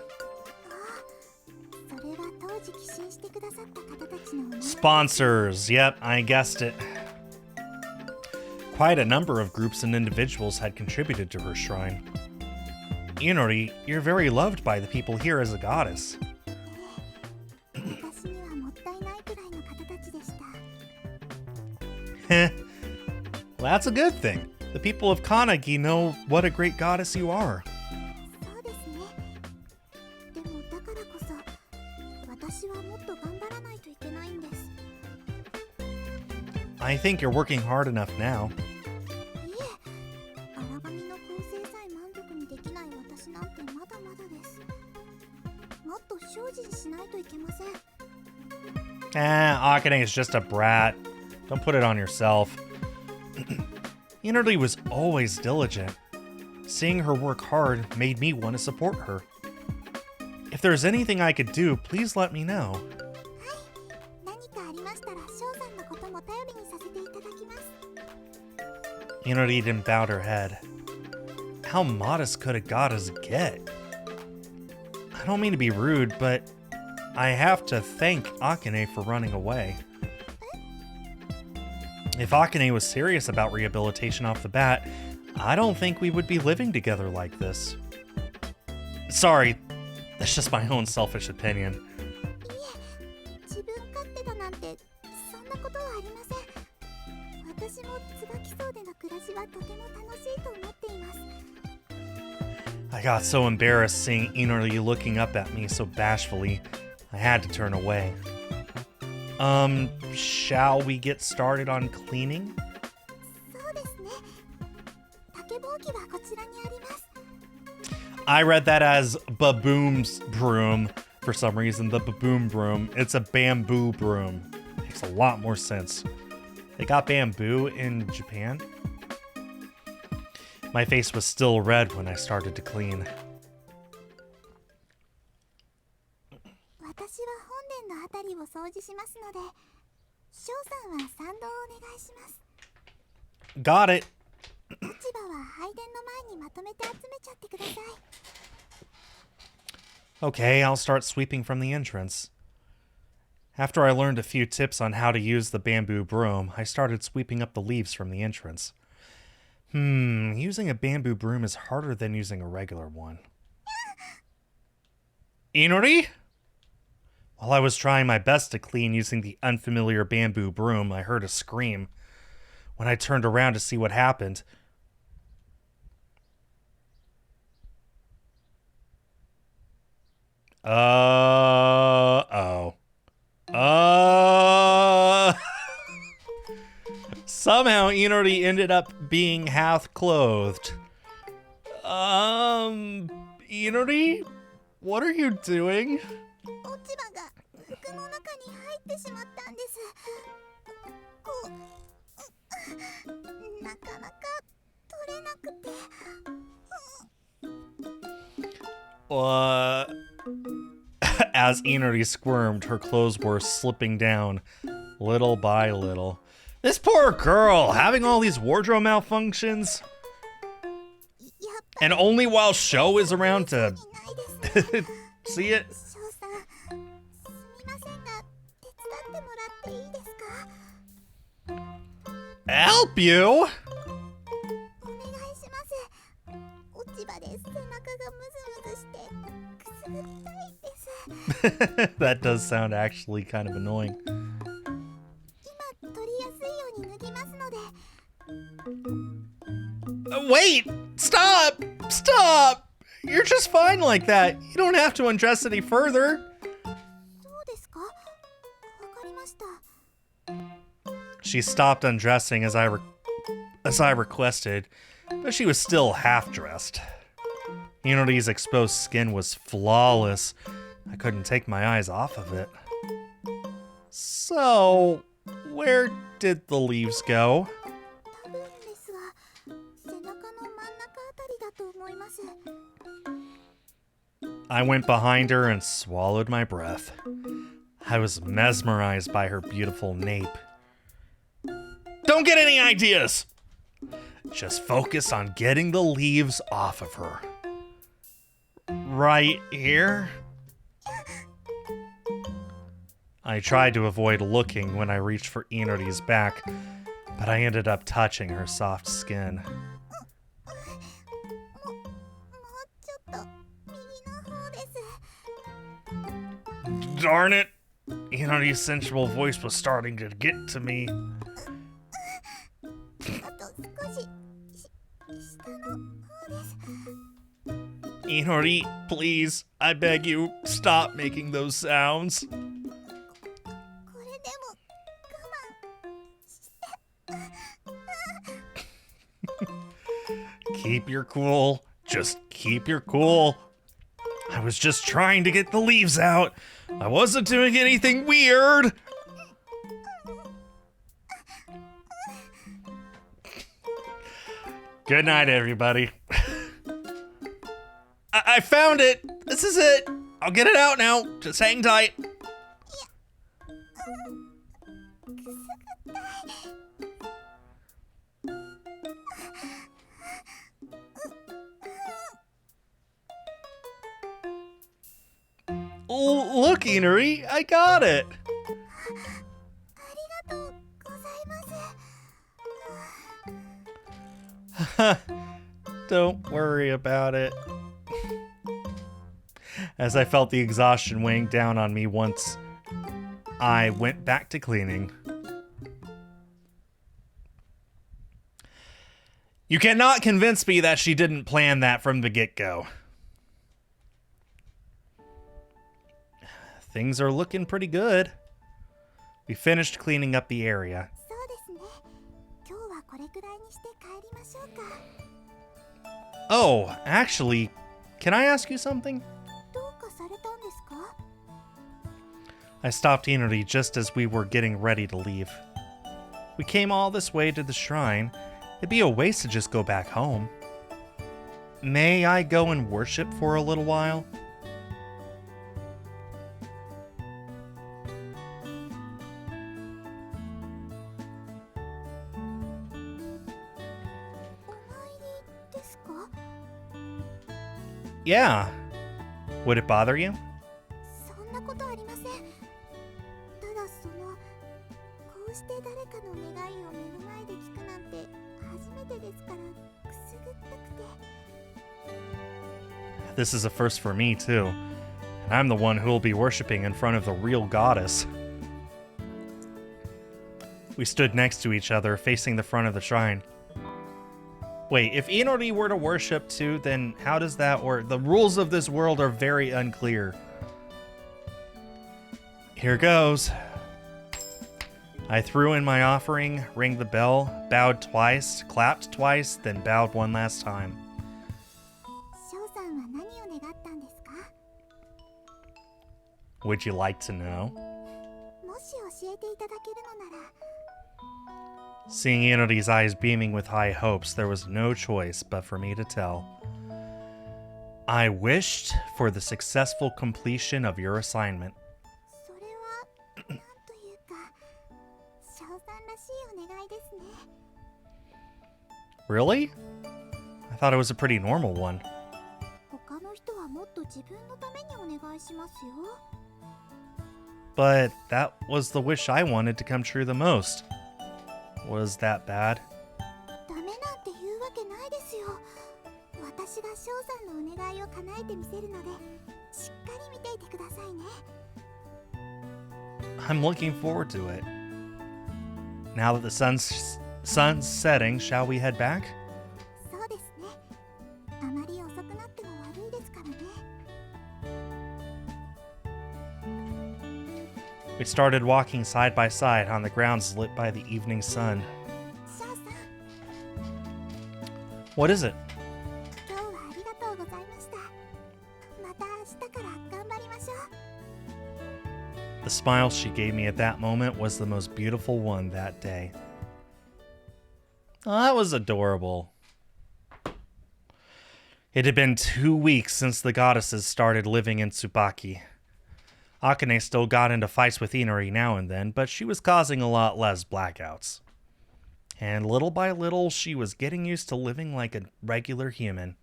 Sponsors. Yep, I guessed it. Quite a number of groups and individuals had contributed to her shrine. Inori, you're very loved by the people here as a goddess. Well, that's a good thing. The people of Kanagi know what a great goddess you are. I think you're working hard enough now. Akane is just a brat. Don't put it on yourself. Innerly was always diligent. Seeing her work hard made me want to support her. If there's anything I could do, please let me know. Inori didn't bow her head. How modest could a goddess get? I don't mean to be rude, but I have to thank Akane for running away. If Akane was serious about rehabilitation off the bat, I don't think we would be living together like this. Sorry, that's just my own selfish opinion. I got so embarrassed seeing Inori looking up at me so bashfully, I had to turn away. Shall we get started on cleaning? I read that as baboom's broom for some reason. The baboom broom. It's a bamboo broom. Makes a lot more sense. They got bamboo in Japan? My face was still red when I started to clean. Got it. Okay, I'll start sweeping from the entrance. After I learned a few tips on how to use the bamboo broom, I started sweeping up the leaves from the entrance. Using a bamboo broom is harder than using a regular one. Inori? While I was trying my best to clean using the unfamiliar bamboo broom, I heard a scream. When I turned around to see what happened, Somehow Inori ended up being half clothed. Inori? What are you doing? As Inori squirmed, her clothes were slipping down, little by little. This poor girl, having all these wardrobe malfunctions. And only while Sho is around to see it. Help you? That does sound actually kind of annoying. Wait! Stop! Stop! You're just fine like that. You don't have to undress any further. She stopped undressing as I requested, but she was still half-dressed. Inori's exposed skin was flawless. I couldn't take my eyes off of it. So, where did the leaves go? I went behind her and swallowed my breath. I was mesmerized by her beautiful nape. Don't get any ideas! Just focus on getting the leaves off of her. Right here? I tried to avoid looking when I reached for Inori's back, but I ended up touching her soft skin. Darn it! Inori's sensual voice was starting to get to me. Inori, please, I beg you, stop making those sounds. Keep your cool. Just keep your cool. I was just trying to get the leaves out. I wasn't doing anything weird. Good night, everybody. I found it. This is it. I'll get it out now. Just hang tight. Oh, look, Inari, I got it. Don't worry about it. As I felt the exhaustion weighing down on me once I went back to cleaning. You cannot convince me that she didn't plan that from the get-go. Things are looking pretty good. We finished cleaning up the area. Oh, actually, can I ask you something? I stopped Inari just as we were getting ready to leave. We came all this way to the shrine. It'd be a waste to just go back home. May I go and worship for a little while? Yeah. Would it bother you? This is a first for me, too. And I'm the one who will be worshipping in front of the real goddess. We stood next to each other, facing the front of the shrine. Wait, if Inori were to worship too, then how does that work? The rules of this world are very unclear. Here goes. I threw in my offering, rang the bell, bowed twice, clapped twice, then bowed one last time. Would you like to know? Seeing Inori's eyes beaming with high hopes, there was no choice but for me to tell. I wished for the successful completion of your assignment. Really? I thought it was a pretty normal one. But that was the wish I wanted to come true the most. Was that bad? I'm looking forward to it. Now that the sun's setting, shall we head back? We started walking side by side on the grounds lit by the evening sun. What is it? The smile she gave me at that moment was the most beautiful one that day. Oh, that was adorable. It had been 2 weeks since the goddesses started living in Tsubaki. Akane still got into fights with Inari now and then, but she was causing a lot less blackouts. And little by little, she was getting used to living like a regular human.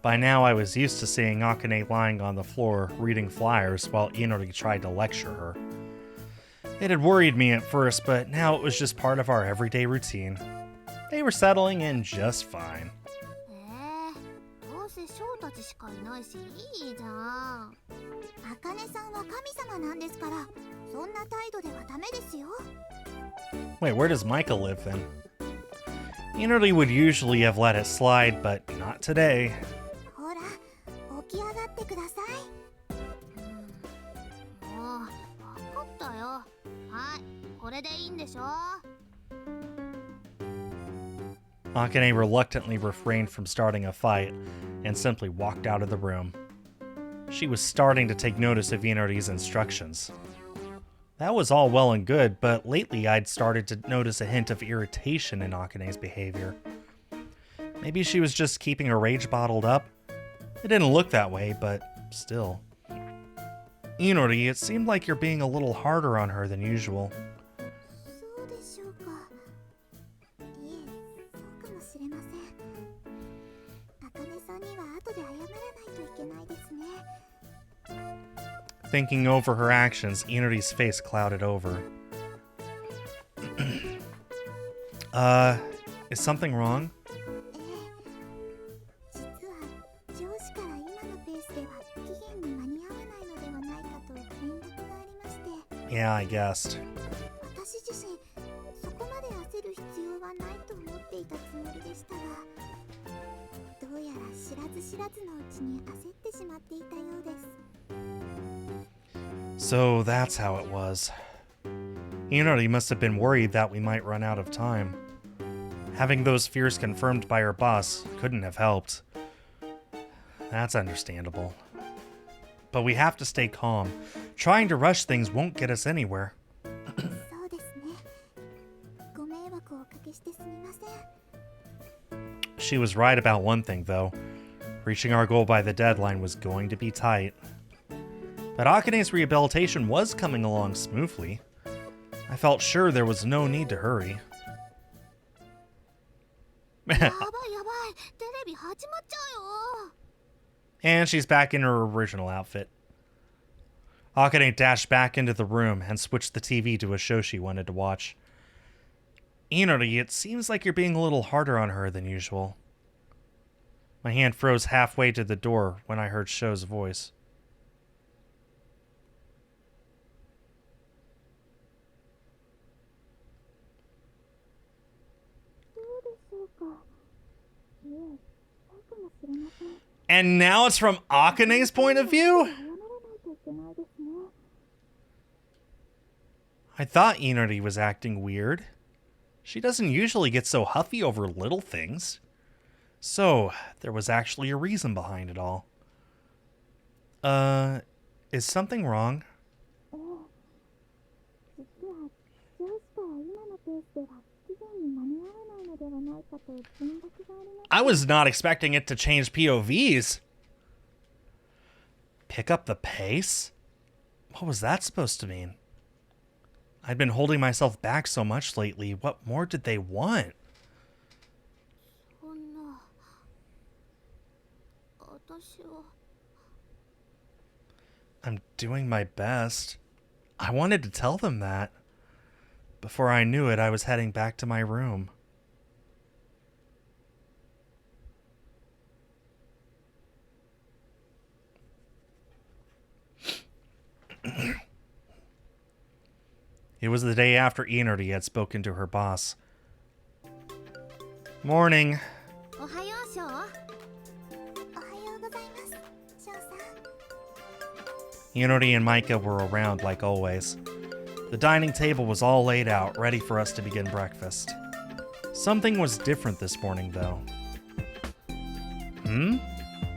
By now, I was used to seeing Akane lying on the floor reading flyers while Inori tried to lecture her. It had worried me at first, but now it was just part of our everyday routine. They were settling in just fine. Wait, where does Micah live then? Inori would usually have let it slide, but not today. 起き上がってください。もう分かったよ。はい、これでいいんでしょ。 Akane reluctantly refrained from starting a fight and simply walked out of the room. She was starting to take notice of Inori's instructions. That was all well and good, but lately I'd started to notice a hint of irritation in Akane's behavior. Maybe she was just keeping her rage bottled up? It didn't look that way, but still. Inori, it seemed like you're being a little harder on her than usual. そうでしょうか。いえ、そうかもしれません。茜さんには後で謝らないといけないですね。 Thinking over her actions, Inori's face clouded over. Is something wrong? 実は上司から今のペースでは期限に間に合わないのではないかと連絡がありまして。 Yeah, I guessed. 私自身そこまで焦る必要はないと思っていたつもりでしたが、どうやら知らず知らずのうちに焦ってしまっていたようです。 So that's how it was. Inori must have been worried that we might run out of time. Having those fears confirmed by her boss couldn't have helped. That's understandable. But we have to stay calm. Trying to rush things won't get us anywhere. そうですね。ご迷惑をおかけしてすみません。 She was right about one thing, though. Reaching our goal by the deadline was going to be tight. But Akane's rehabilitation was coming along smoothly. I felt sure there was no need to hurry. やばいやばい、テレビ始まっちゃうよ。 And she's back in her original outfit. Akane dashed back into the room and switched the TV to a show she wanted to watch. Inori, it seems like you're being a little harder on her than usual. My hand froze halfway to the door when I heard Sho's voice. そうでしょうか。いえ、そうかもしれません。 And now it's from Akane's point of view? 謝らないといけないですね。 I thought Inori was acting weird. She doesn't usually get so huffy over little things. So, there was actually a reason behind it all. Is something wrong? ええ、実は上司から今のペースでは期限に間に合わないのではないかと連絡がありました。 I was not expecting it to change POVs. Pick up the pace? What was that supposed to mean? I'd been holding myself back so much lately. What more did they want? そんな、私は。 I'm doing my best. I wanted to tell them that. Before I knew it, I was heading back to my room. It was the day after Inori had spoken to her boss. Morning. おはよう、ショー。おはようございます、ショーさん。 Inori and Micah were around like always. The dining table was all laid out, ready for us to begin breakfast. Something was different this morning, though.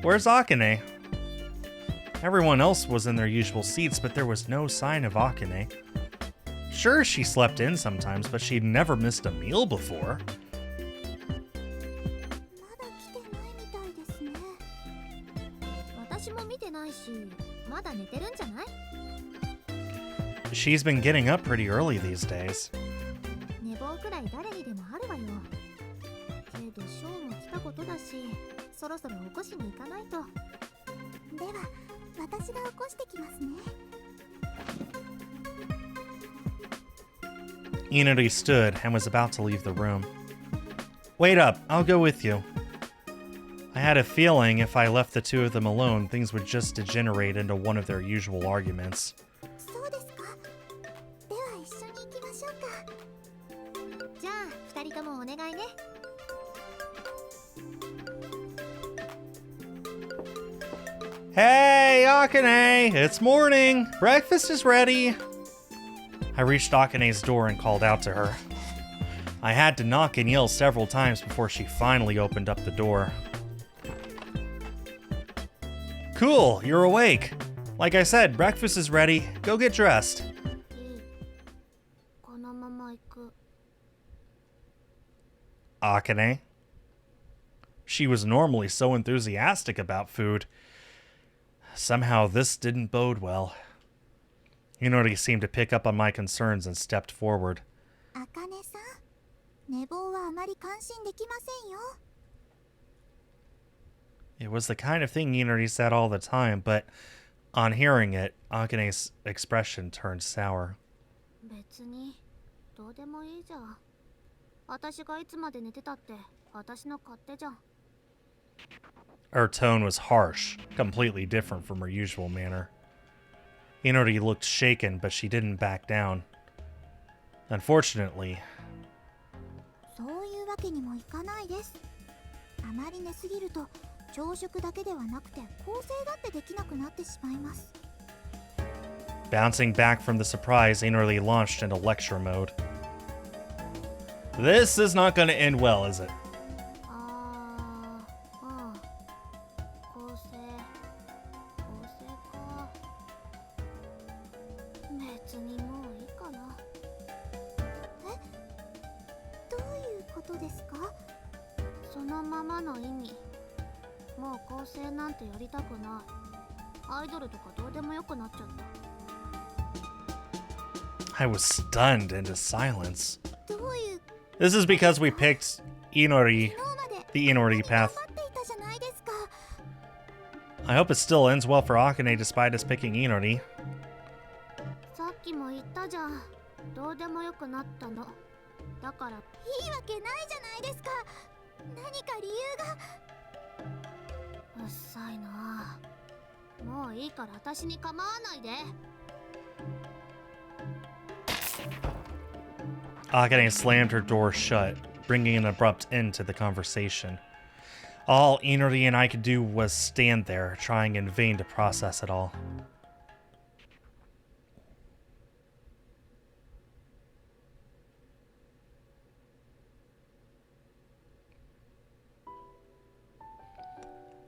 Where's Akane? Everyone else was in their usual seats, but there was no sign of Akane. Sure, she slept in sometimes, but she'd never missed a meal before. まだ来てないみたいですね。私も見てないし、まだ寝てるんじゃない？ She's been getting up pretty early these days. 寝坊くらい誰にでもあるわよ。けどショーも来たことだし、そろそろ起こしに行かないと。では、私が起こしてきますね。 Inori stood and was about to leave the room. Wait up, I'll go with you. I had a feeling if I left the two of them alone, things would just degenerate into one of their usual arguments. そうですか。では一緒に行きましょうか。じゃあ、二人ともお願いね。 Inori Hey, Akane! It's morning! Breakfast is ready! I reached Akane's door and called out to her. I had to knock and yell several times before she finally opened up the door. Cool, you're awake. Like I said, breakfast is ready. Go get dressed. Akane. She was normally so enthusiastic about food. Somehow this didn't bode well. Inori seemed to pick up on my concerns and stepped forward. Akane-san, 寝坊はあまり感心できませんよ. It was the kind of thing Inori said all the time, but on hearing it, Akane's expression turned sour. 別にどうでもいいじゃん。私がいつまで寝てたって私の勝手じゃん。 Her tone was harsh, completely different from her usual manner. Inori looked shaken, but she didn't back down. Unfortunately, そういうわけにもいかないです。あまり寝すぎると朝食だけではなくて構成だってできなくなってしまいます。 bouncing back from the surprise, Inori launched into lecture mode. This is not going to end well, is it? 構成か。別にもういいかな。え、どういうことですか？そのままの意味。もう構成なんてやりたくない。アイドルとかどうでもよくなっちゃった。 I was stunned into silence. どういう This is because we picked Inori, 昨日まで the Inori path. 頑張っていたじゃないですか。 I hope it still ends well for Akane despite us picking Inori. さっきも言ったじゃん。どうでもよくなったの。だからいいわけないじゃないですか。何か理由が。うっさいな。もういいから私に構わないで。 Akane slammed her door shut, bringing an abrupt end to the conversation. All Inori and I could do was stand there, trying in vain to process it all.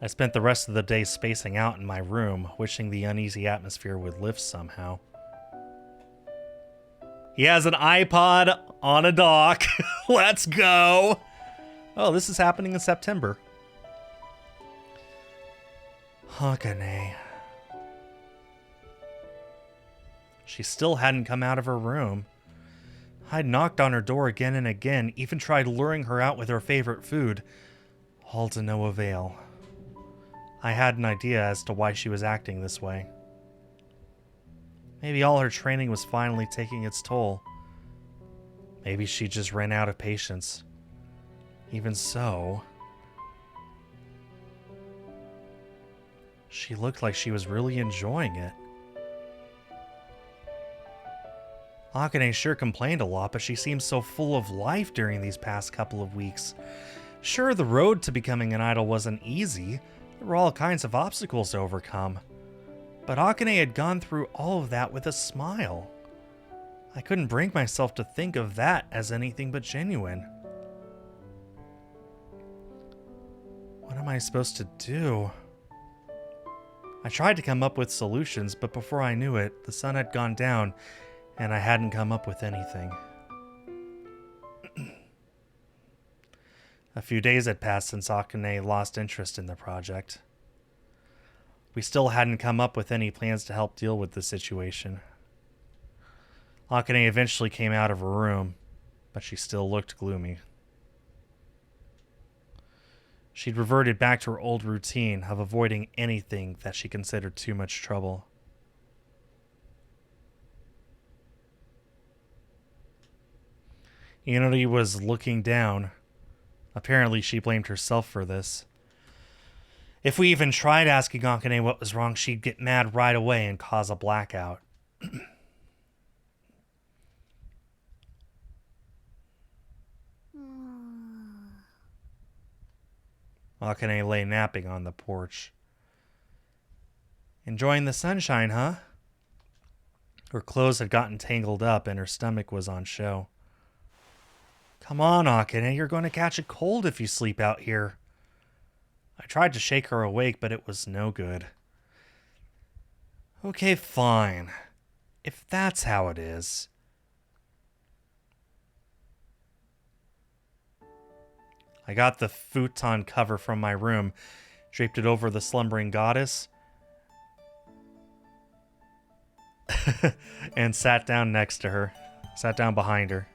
I spent the rest of the day spacing out in my room, wishing the uneasy atmosphere would lift somehow. He has an iPod on a dock. Let's go. Oh, this is happening in September. Akane. She still hadn't come out of her room. I'd knocked on her door again and again, even tried luring her out with her favorite food. All to no avail. I had an idea as to why she was acting this way. Maybe all her training was finally taking its toll. Maybe she just ran out of patience. Even so, she looked like she was really enjoying it. Akane sure complained a lot, but she seemed so full of life during these past couple of weeks. Sure, the road to becoming an idol wasn't easy. There were all kinds of obstacles to overcome. But Akane had gone through all of that with a smile. I couldn't bring myself to think of that as anything but genuine. What am I supposed to do? I tried to come up with solutions, but before I knew it, the sun had gone down, and I hadn't come up with anything. A few days had passed since Akane lost interest in the project. We still hadn't come up with any plans to help deal with the situation. Akane eventually came out of her room, but she still looked gloomy. She'd reverted back to her old routine of avoiding anything that she considered too much trouble. Inori was looking down. Apparently, she blamed herself for this. If we even tried asking Akane what was wrong, she'd get mad right away and cause a blackout. Akane lay napping on the porch. Enjoying the sunshine, huh? Her clothes had gotten tangled up and her stomach was on show. Come on, Akane, you're going to catch a cold if you sleep out here. I tried to shake her awake, but it was no good. Okay, fine. If that's how it is. I got the futon cover from my room, draped it over the slumbering goddess, and sat down next to her. Sat down behind her.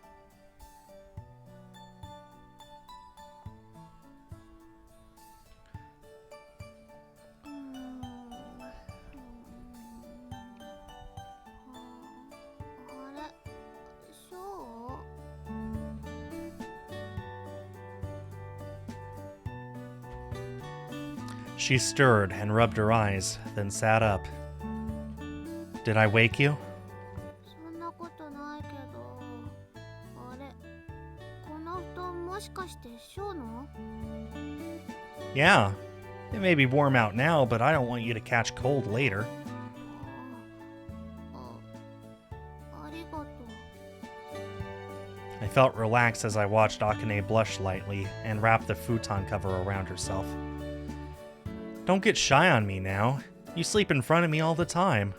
She stirred and rubbed her eyes, then sat up. Did I wake you? Yeah. It may be warm out now, but I don't want you to catch cold later. I felt relaxed as I watched Akane blush lightly and wrap the futon cover around herself. Don't get shy on me now. You sleep in front of me all the time.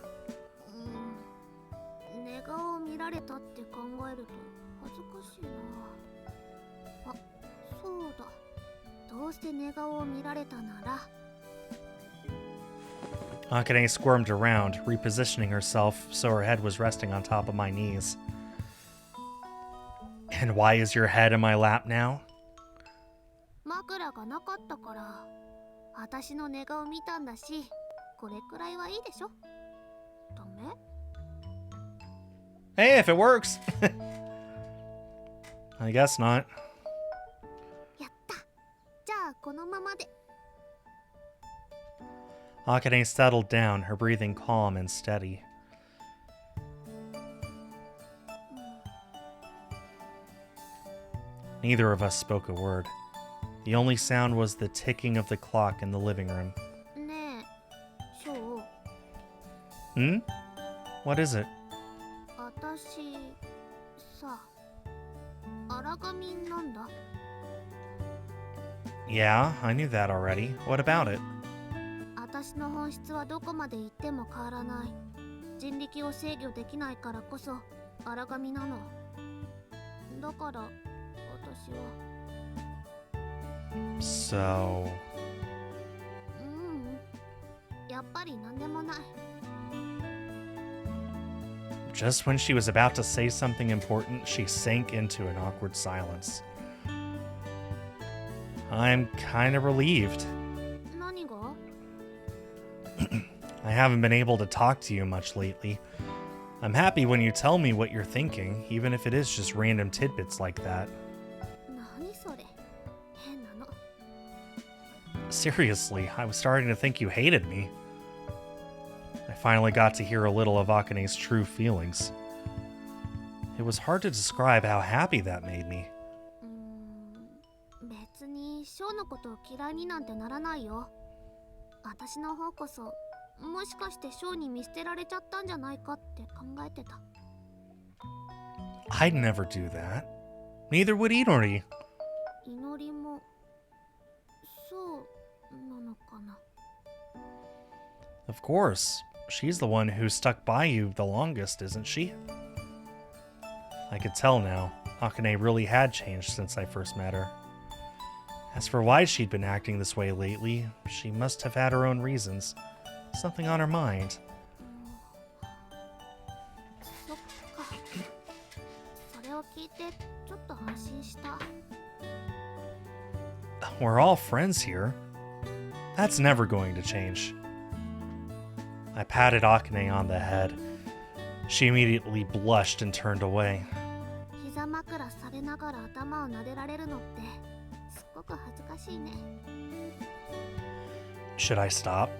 Akane squirmed around, repositioning herself so her head was resting on top of my knees. And why is your head in my lap now? Hey, if it works. I guess not. Akane settled down, her breathing calm and steady. Neither of us spoke a word. The only sound was the ticking of the clock in the living room. Hmm? What is it? Yeah, I knew that already. What about it? So... Just when she was about to say something important, she sank into an awkward silence. I'm kind of relieved. I haven't been able to talk to you much lately. I'm happy when you tell me what you're thinking, even if it is just random tidbits like that. Seriously, I was starting to think you hated me. I finally got to hear a little of Akane's true feelings. It was hard to describe how happy that made me. I'd never do that. Neither would Inori. Of course. She's the one who stuck by you the longest, isn't she? I could tell now. Akane really had changed since I first met her. As for why she'd been acting this way lately, she must have had her own reasons. Something on her mind. We're all friends here. That's never going to change. I patted Akane on the head. She immediately blushed and turned away. Should I stop?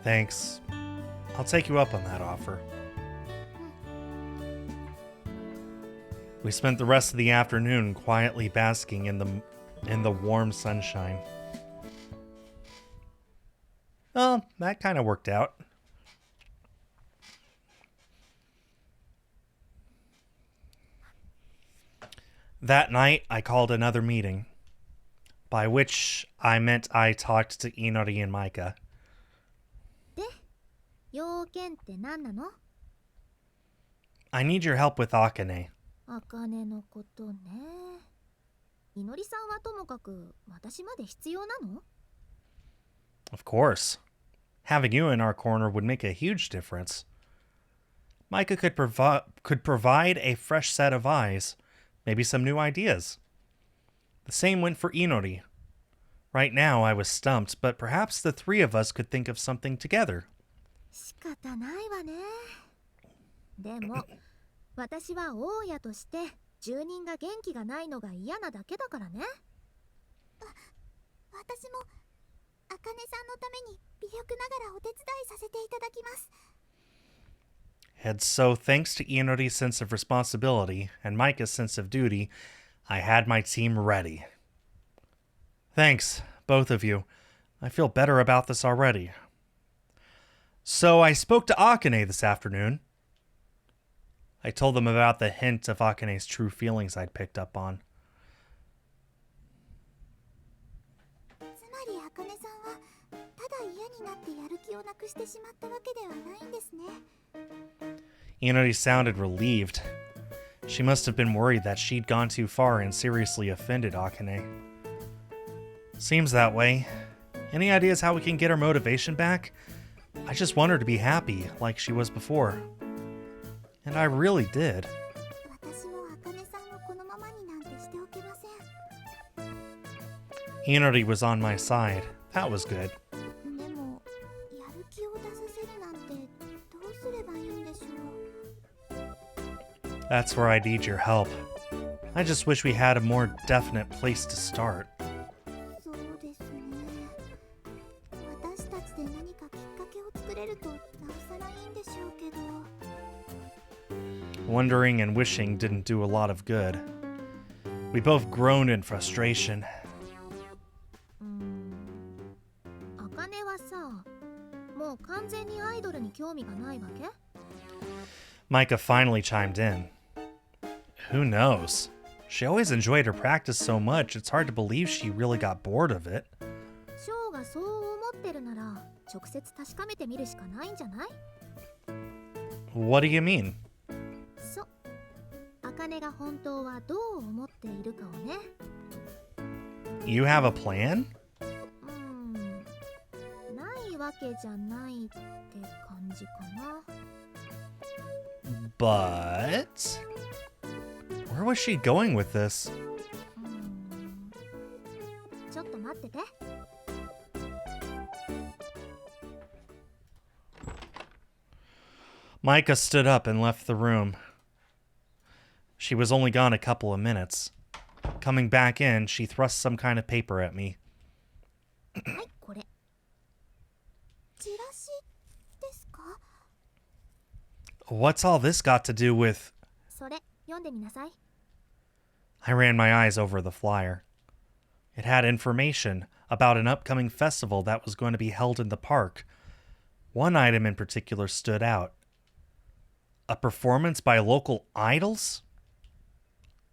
Thanks. I'll take you up on that offer. We spent the rest of the afternoon quietly basking in the warm sunshine. Well, that kind of worked out. That night, I called another meeting, by which I meant I talked to Inori and Micah. で、要件って何なの？ I need your help with Akane. あかねのことね。いのりさんはともかく私まで必要なの？ Of course. Having you in our corner would make a huge difference. Micah could provide a fresh set of eyes, maybe some new ideas. The same went for Inori. Right now I was stumped, but perhaps the three of us could think of something together. 仕方ないわね。でも、私は大家として住人が元気がないのが嫌なだけだからね。私もあかねさんのために微力ながらお手伝いさせていただきます。 And so, thanks to Inori's sense of responsibility and Micah's sense of duty, I had my team ready. Thanks, both of you. I feel better about this already. So I spoke to Akane this afternoon. I told them about the hint of Akane's true feelings I'd picked up on. つまりあかねさんはただ嫌になってやる気をなくしてしまったわけではないんですね。 Inori sounded relieved. She must have been worried that she'd gone too far and seriously offended Akane. Seems that way. Any ideas how we can get her motivation back? I just want her to be happy, like she was before. And I really did. 私もあかねさんをこのままになんてしておけません。 Inori was on my side. That was good. でも、やる気を出させるなんてどうすればいいんでしょう。 That's where I need your help. I just wish we had a more definite place to start. そうですね。私たちで何かきっかけを作れるとなおさらいいんでしょうけど。 Wondering and wishing didn't do a lot of good. We both groaned in frustration. あかねはさ、もう完全にアイドルに興味がないわけ？ Micah finally chimed in. Who knows? She always enjoyed her practice so much, it's hard to believe she really got bored of it. ショーがそう思ってるなら直接確かめてみるしかないんじゃない？ What do you mean? そう。あかねが本当はどう思っているかをね。 You have a plan? ないわけじゃないって感じかな。 But... Where was she going with this? ちょっと待ってて。 Micah stood up and left the room. She was only gone a couple of minutes. Coming back in, she thrust some kind of paper at me. はい、これ。チラシですか？ What's all this got to do with... それ、読んでみなさい。 I ran my eyes over the flyer. It had information about an upcoming festival that was going to be held in the park. One item in particular stood out. A performance by local idols?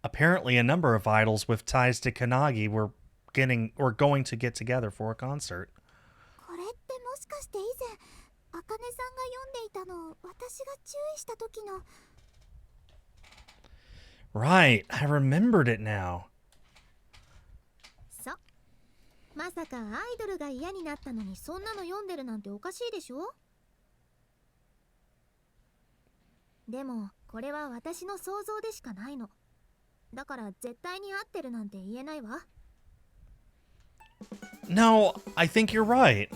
Apparently a number of idols with ties to Kanagi were going to get together for a concert. これってもしかして以前、あかねさんが読んでいたのを私が注意した時の。 Right, I remembered it now. そう。まさかアイドルが嫌になったのにそんなの読んでるなんておかしいでしょ？でもこれは私の想像でしかないの。だから絶対に合ってるなんて言えないわ。 No, I think you're right.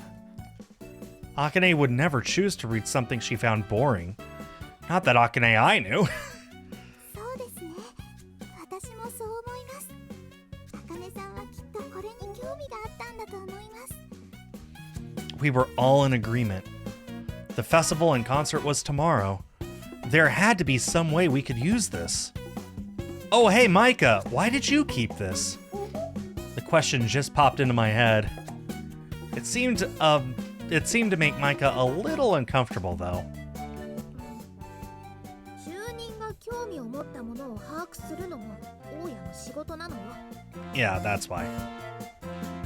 Akane would never choose to read something she found boring. Not that Akane I knew. そうですね。私もそう思います。あかねさんはきっとこれに興味があったんだと思います。 We were all in agreement. The festival and concert was tomorrow. There had to be some way we could use this. Oh, hey, Micah, why did you keep this? The question just popped into my head. It seemed to make Micah a little uncomfortable, though. 住人が興味を持ったものを把握するのも大家の仕事なのよ。 Yeah, that's why.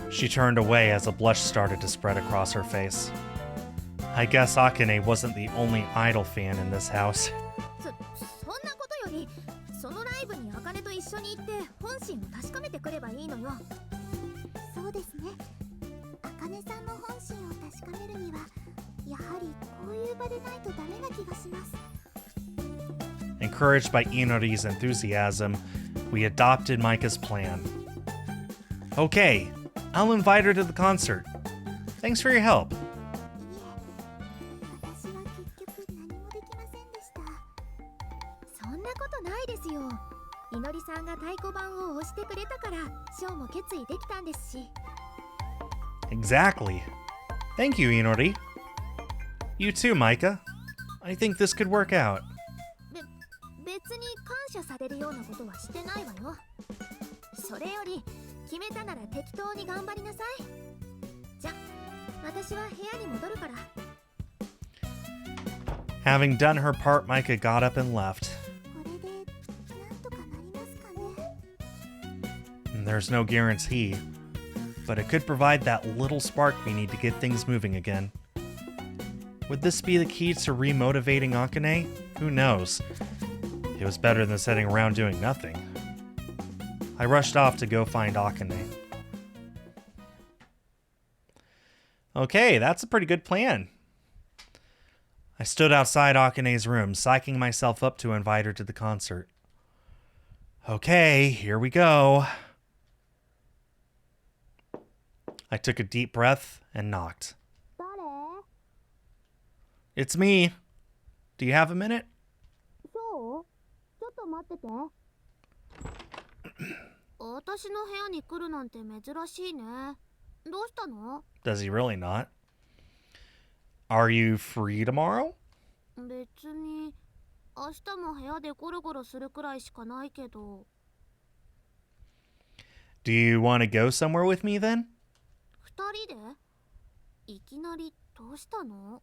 She turned away as a blush started to spread across her face. I guess Akane wasn't the only idol fan in this house. そんなことより、そのライブに茜と一緒に行って本心を確かめてくればいいのよ。そうですね。茜さんの本心を確かめるには、やはりこういう場でないとダメな気がします。 Encouraged by Inori's enthusiasm, we adopted Micah's plan. Okay, I'll invite her to the concert. Thanks for your help. いえ、私は結局何もできませんでした。そんなことないですよ。いのりさんが太鼓判を押してくれたから、ショーも決意できたんですし。 Exactly. Thank you, Inori. You too, Micah. I think this could work out. 別に感謝されるようなことはしてないわよ。それより決めたなら適当に頑張りなさい。じゃ、私は部屋に戻るから。 Having done her part, Micah got up and left. これでなんとかなりますかね。 And there's no guarantee, but it could provide that little spark we need to get things moving again. Would this be the key to remotivating Akane? Who knows? It was better than sitting around doing nothing. I rushed off to go find Akane. Okay, that's a pretty good plan. I stood outside Akane's room, psyching myself up to invite her to the concert. Okay, here we go. I took a deep breath and knocked. 誰？ It's me. Do you have a minute? そう？ちょっと待ってて。私の部屋に来るなんて珍しいね。どうしたの？ Does he really not? Are you free tomorrow? 別に明日も部屋でゴロゴロするくらいしかないけど。 Do you want to go somewhere with me then? 二人で？いきなりどうしたの？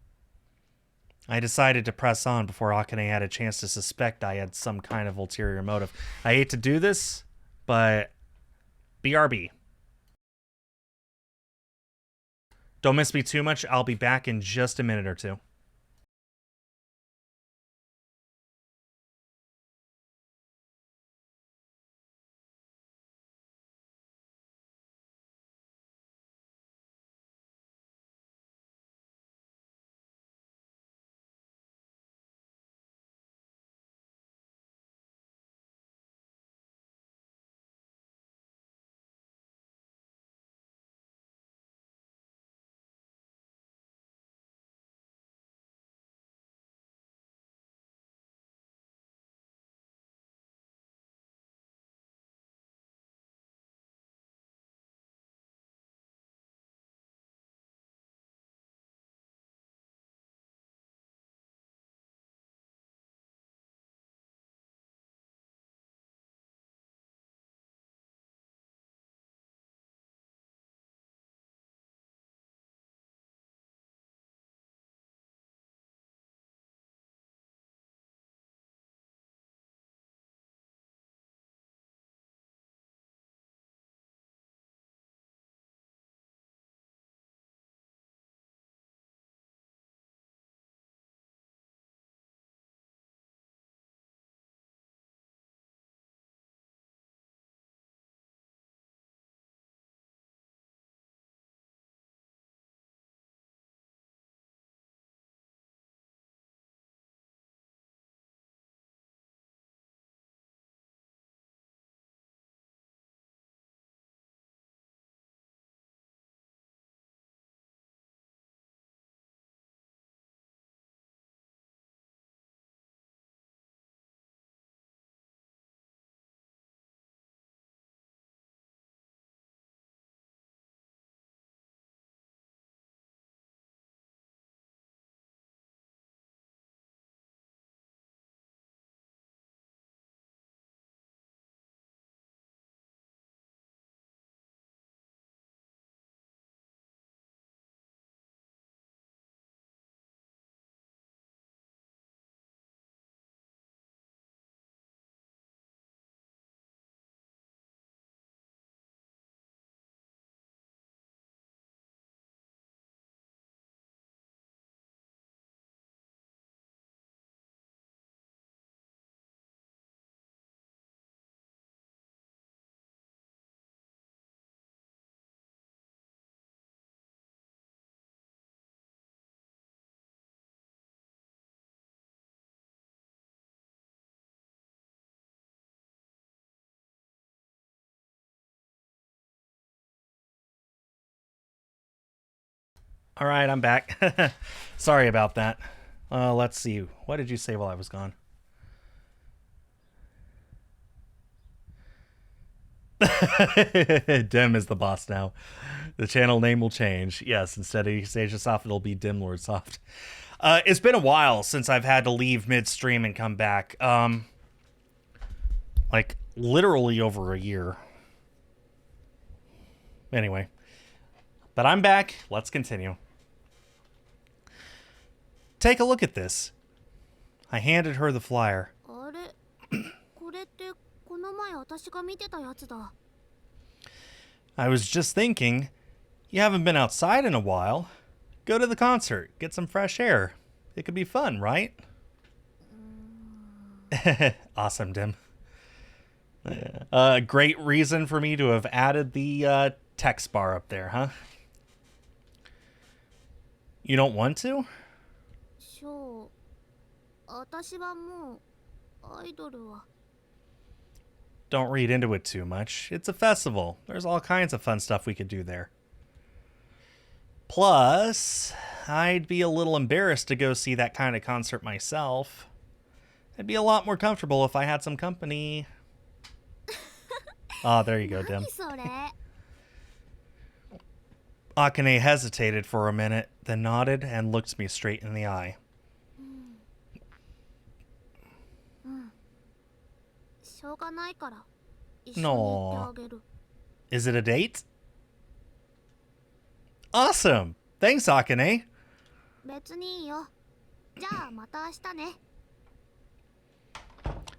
I decided to press on before Akane had a chance to suspect I had some kind of ulterior motive. I hate to do this, but BRB. Don't miss me too much. I'll be back in just a minute or two. All right, I'm back. Sorry about that. Let's see. What did you say while I was gone? Dim is the boss now. The channel name will change. Yes, instead of East Soft, it'll be Dim Lord Soft. It's been a while since I've had to leave midstream and come back. Like literally over a year. Anyway, but I'm back. Let's continue. Take a look at this. I handed her the flyer. I was just thinking, you haven't been outside in a while. Go to the concert, get some fresh air. It could be fun, right? Awesome, Dim. Great reason for me to have added the text bar up there, huh? You don't want to? Sure. Don't read into it too much. It's a festival. There's all kinds of fun stuff we could do there. Plus, I'd be a little embarrassed to go see that kind of concert myself. I'd be a lot more comfortable if I had some company. Ah, there you go, Dim. Akane hesitated for a minute, then nodded and looked me straight in the eye. No. Is it a date? Awesome! Thanks, Akane!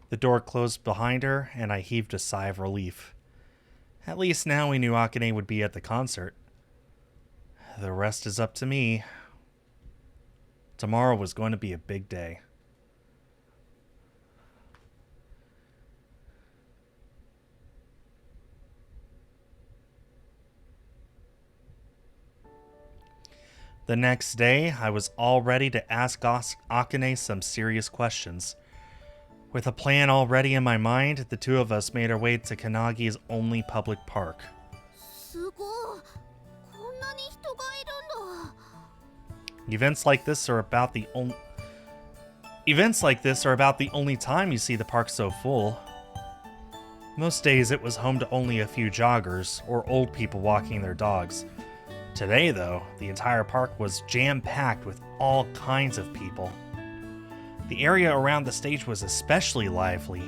The door closed behind her, and I heaved a sigh of relief. At least now we knew Akane would be at the concert. The rest is up to me. Tomorrow was going to be a big day. The next day, I was all ready to ask Akane some serious questions. With a plan already in my mind, the two of us made our way to Kanagi's only public park. Events like this are about the only time you see the park so full. Most days it was home to only a few joggers or old people walking their dogs. Today, though, the entire park was jam-packed with all kinds of people. The area around the stage was especially lively.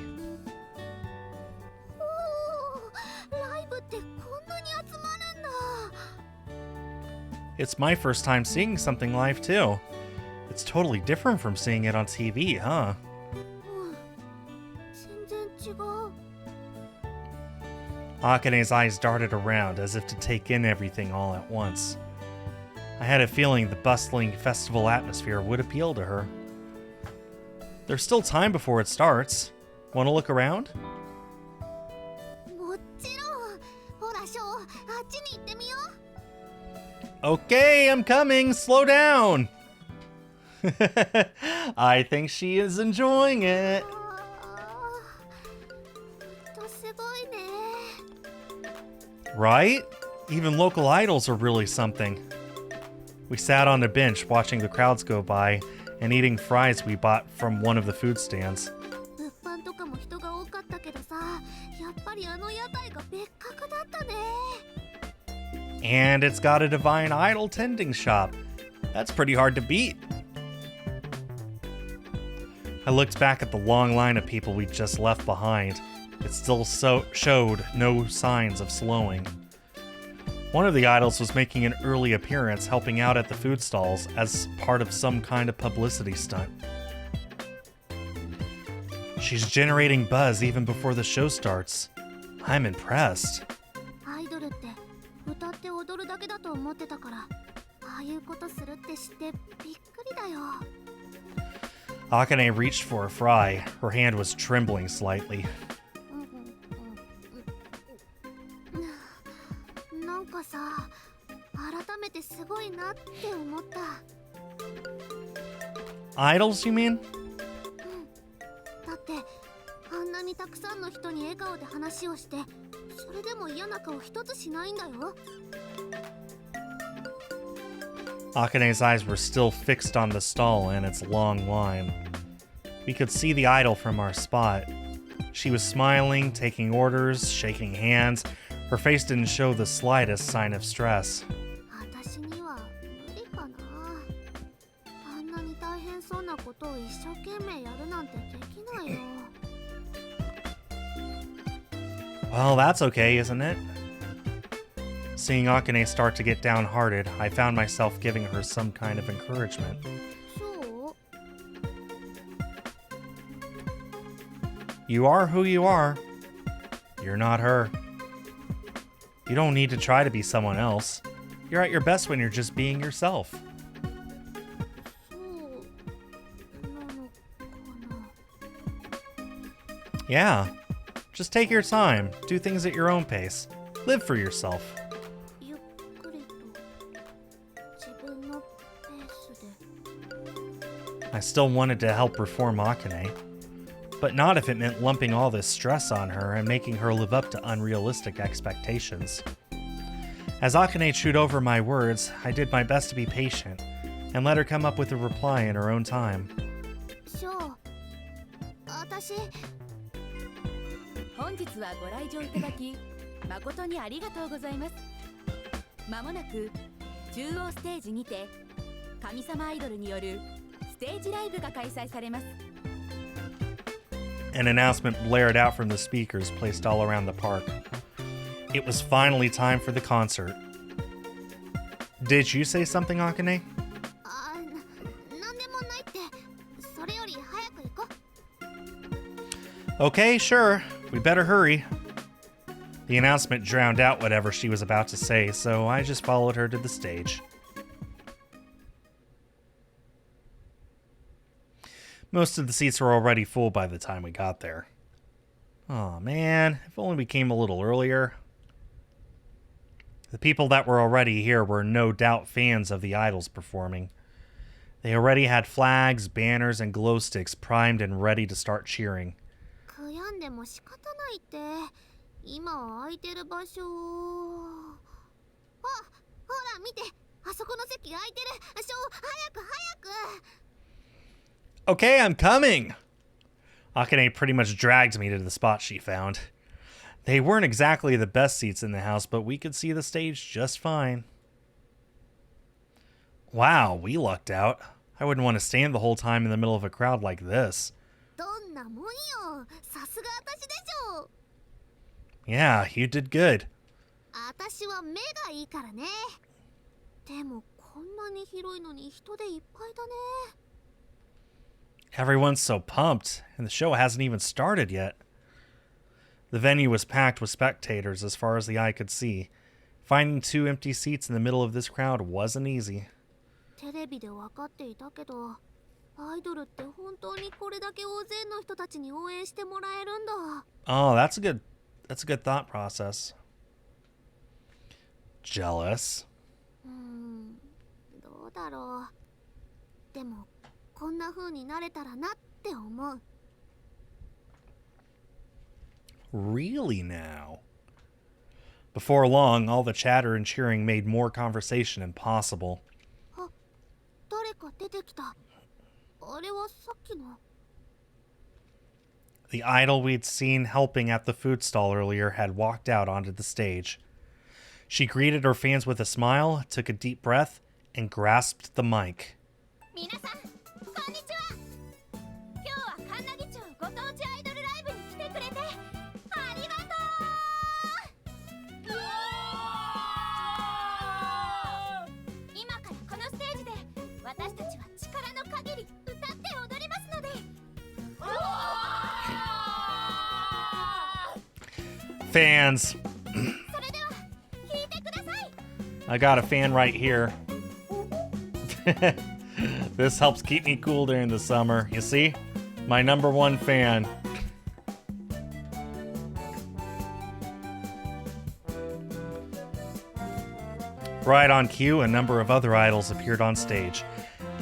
It's my first time seeing something live, too. It's totally different from seeing it on TV, huh? Akane's eyes darted around as if to take in everything all at once. I had a feeling the bustling festival atmosphere would appeal to her. There's still time before it starts. Want to look around? Okay, I'm coming. Slow down. I think she is enjoying it. Right? Even local idols are really something. We sat on a bench watching the crowds go by and eating fries we bought from one of the food stands. And it's got a Divine Idol tending shop. That's pretty hard to beat. I looked back at the long line of people we'd just left behind. It still showed no signs of slowing. One of the idols was making an early appearance, helping out at the food stalls as part of some kind of publicity stunt. She's generating buzz even before the show starts. I'm impressed. Akane reached for a fry. Her hand was trembling slightly. Idols, you mean? Akane's eyes were still fixed on the stall and its long line. We could see the idol from our spot. She was smiling, taking orders, shaking hands. Her face didn't show the slightest sign of stress. 私には無理かな。あんなに大変そうなことを一生懸命やるなんてできないよ。Well, that's okay, isn't it? Seeing Akane start to get downhearted, I found myself giving her some kind of encouragement. そう？ You are who you are. You're not her. You don't need to try to be someone else. You're at your best when you're just being yourself. そうなのかな。 Yeah. Just take your time. Do things at your own pace. Live for yourself. ゆっくりと自分のペースで。 I still wanted to help reform Akane, but not if it meant lumping all this stress on her and making her live up to unrealistic expectations. As Akane chewed over my words, I did my best to be patient and let her come up with a reply in her own time. ショー、私。本日はご来場いただき誠にありがとうございます。まもなく中央ステージにて神様アイドルによるステージライブが開催されます。 An announcement blared out from the speakers placed all around the park. It was finally time for the concert. Did you say something, Akane? あ、なんでもないって。それより早く行こう。 Okay, sure. We better hurry. The announcement drowned out whatever she was about to say, so I just followed her to the stage. Most of the seats were already full by the time we got there. Aw, man, if only we came a little earlier. The people that were already here were no doubt fans of the idols performing. They already had flags, banners, and glow sticks primed and ready to start cheering. 悔やんでも仕方ないって。今は空いてる場所を。あ、ほら見て。あそこの席空いてる。ショー、早く早く。 Okay, I'm coming! Akane pretty much dragged me to the spot she found. They weren't exactly the best seats in the house, but we could see the stage just fine. Wow, we lucked out. I wouldn't want to stand the whole time in the middle of a crowd like this. どんなもんよ。さすが私でしょ。 Yeah, you did good. 私は目がいいからね。でもこんなに広いのに人でいっぱいだね。 Everyone's so pumped, and the show hasn't even started yet. The venue was packed with spectators as far as the eye could see. Finding 2 empty seats in the middle of this crowd wasn't easy. テレビで分かっていたけど、アイドルって本当にこれだけ大勢の人たちに応援してもらえるんだ。 Oh, that's a good thought process. Jealous. どうだろう。でもこんな風になれたらなって思う。 Really now? Before long, all the chatter and cheering made more conversation impossible. あ、誰か出てきた。あれはさっきの。 The idol we'd seen helping at the food stall earlier had walked out onto the stage. She greeted her fans with a smile, took a deep breath, and grasped the mic. 皆さんこんにちは。今日は神奈木町ご当地アイドルライブに来てくれてありがとう。今からこのステージで私たちは力の限り歌って踊りますので。Fans. それでは聴いてください。 I got a fan right here. This helps keep me cool during the summer. You see? My #1 fan. Right on cue, a number of other idols appeared on stage.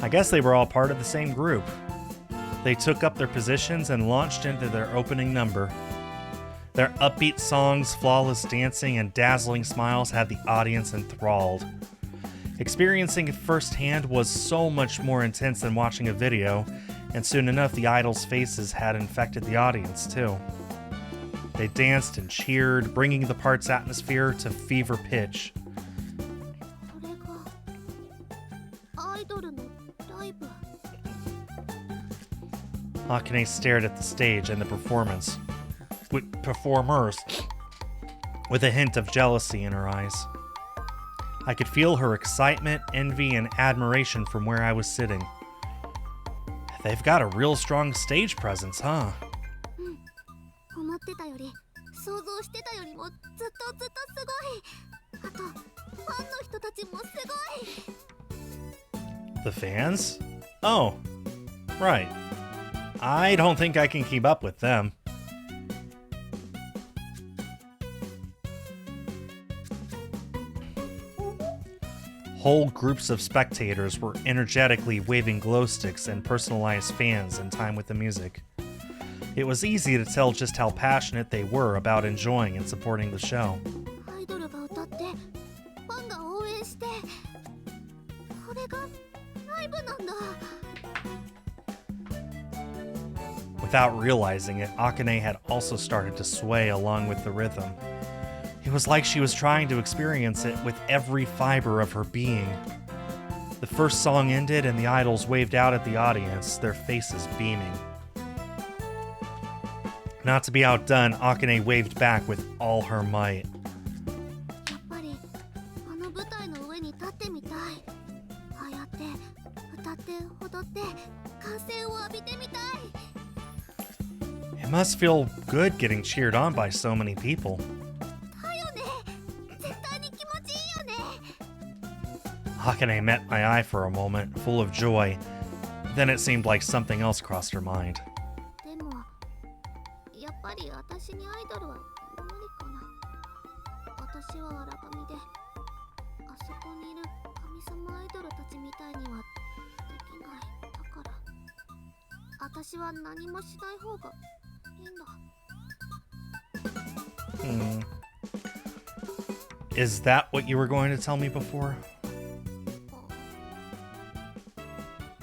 I guess they were all part of the same group. They took up their positions and launched into their opening number. Their upbeat songs, flawless dancing, and dazzling smiles had the audience enthralled. Experiencing it firsthand was so much more intense than watching a video, and soon enough the idols' faces had infected the audience too. They danced and cheered, bringing the park's atmosphere to fever pitch. これがアイドルのライブ。 Akane stared at the stage and the performers with a hint of jealousy in her eyes. I could feel her excitement, envy, and admiration from where I was sitting. They've got a real strong stage presence, huh? 思ってたより、想像してたよりもずっとすごい。あと、ファンの人たちもすごい。 The fans? Oh, right. I don't think I can keep up with them. Whole groups of spectators were energetically waving glow sticks and personalized fans in time with the music. It was easy to tell just how passionate they were about enjoying and supporting the show. アイドルが歌って、ファンが応援して、これがライブなんだ。 Without realizing it, Akane had also started to sway along with the rhythm. It was like she was trying to experience it with every fiber of her being. The first song ended and the idols waved out at the audience, their faces beaming. Not to be outdone, Akane waved back with all her might. やっぱりあの舞台の上に立ってみたい。ああやって歌って踊って歓声を浴びてみたい。 It must feel good getting cheered on by so many people. だよね。絶対に気持ちいいよね。 Akane met my eye for a moment, full of joy. Then it seemed like something else crossed her mind. でもやっぱり私にアイドルは無理かな。私は荒神で、あそこにいる神様アイドルたちみたいにはできない。だから私は何もしない方がいいんだ。 Is that what you were going to tell me before?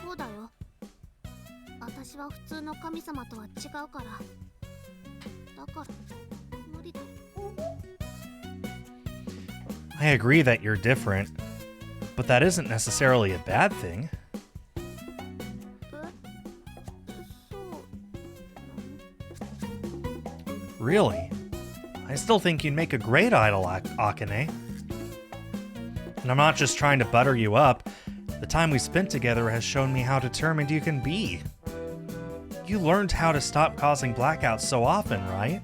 そうだよ。私は普通の神様とは違うから。だから無理だ。 I agree that you're different, but that isn't necessarily a bad thing. そう。 Really? I still think you'd make a great idol, Akane. And I'm not just trying to butter you up. The time we spent together has shown me how determined you can be. You learned how to stop causing blackouts so often, right?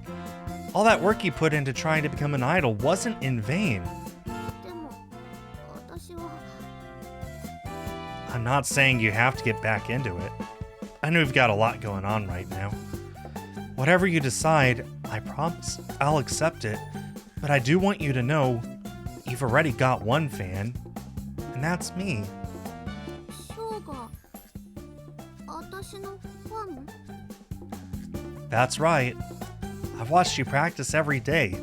All that work you put into trying to become an idol wasn't in vain. でも私は I'm not saying you have to get back into it. I know you've got a lot going on right now. Whatever you decide, I promise I'll accept it. But I do want you to know you've already got one fan, and that's me. ショーが私のファン？ That's right. I've watched you practice every day.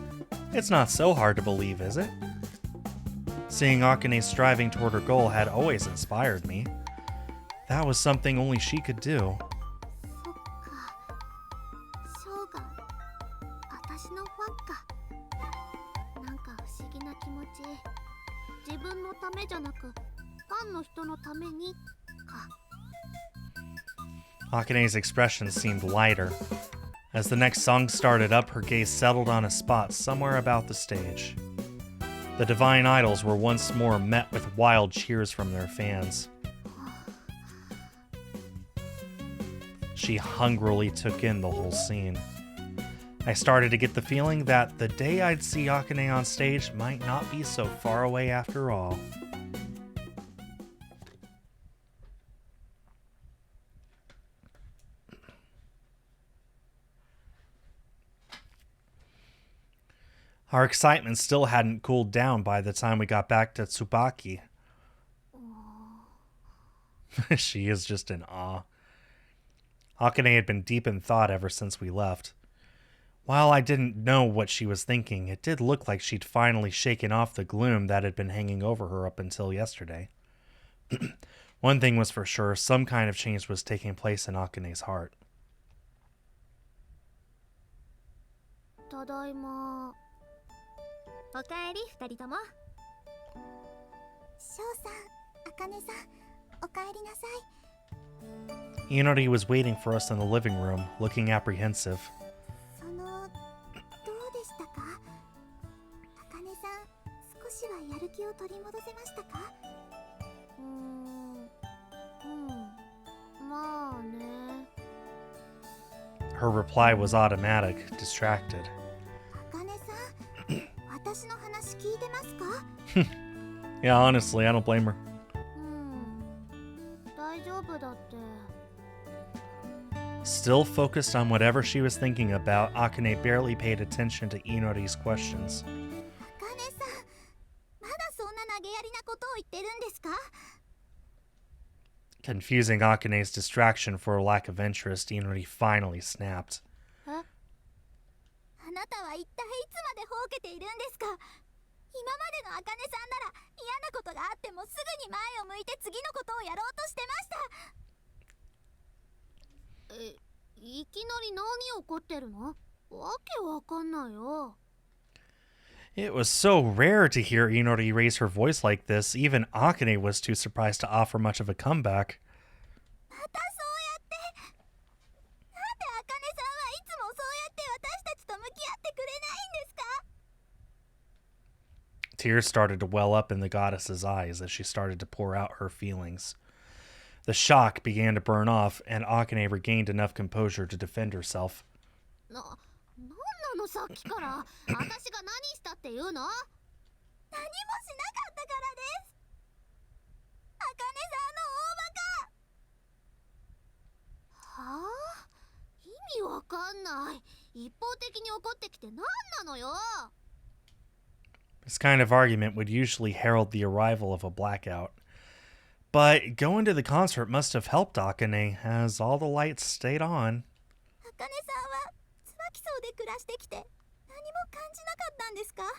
It's not so hard to believe, is it? Seeing Akane striving toward her goal had always inspired me. That was something only she could do. そっか。ショーが私のファンか。なんか不思議な気持ち。自分のためじゃなく、ファンの人のためにか。 Akane's expression seemed lighter. As the next song started up, her gaze settled on a spot somewhere about the stage. The divine idols were once more met with wild cheers from their fans. She hungrily took in the whole scene. I started to get the feeling that the day I'd see Akane on stage might not be so far away after all. Our excitement still hadn't cooled down by the time we got back to Tsubaki. She is just in awe. Akane had been deep in thought ever since we left. While I didn't know what she was thinking, it did look like she'd finally shaken off the gloom that had been hanging over her up until yesterday. One thing was for sure, some kind of change was taking place in Akane's heart. ただいま。おかえり、二人とも。翔さん、茜さん、おかえりなさい。 Inori was waiting for us in the living room, looking apprehensive. その、どうでしたか？茜さん、少しはやる気を取り戻せましたか？まあね。 Her reply was automatic, distracted. 茜さん、私の話聞いてますか？ Yeah, honestly, I don't blame her. 大丈夫だって。 Still focused on whatever she was thinking about, Akane barely paid attention to Inori's questions. 茜さん、まだそんな投げやりなことを言ってるんですか？ Confusing Akane's distraction for a lack of interest, Inori finally snapped. あなたは一体いつまでほうけているんですか？今までの茜さんなら嫌なことがあってもすぐに前を向いて次のことをやろうとしてました。いきなり何怒ってるの？わけわかんないよ。 It was so rare to hear Inori raise her voice like this, even Akane was too surprised to offer much of a comeback. またそうやって。なんで茜さんはいつもそうやって私たちと向き合ってくれないんですか？ Tears started to well up in the goddess's eyes as she started to pour out her feelings. The shock began to burn off, and Akane regained enough composure to defend herself. なんなのさっきから。私が何したっていうの？何もしなかったからです。茜さんの大バカ。はあ？意味わかんない。一方的に怒ってきて何なのよ。 This kind of argument would usually herald the arrival of a blackout. But going to the concert must have helped Akane, as all the lights stayed on. 茜さんは椿荘で暮らしてきて何も感じなかったんですか？楽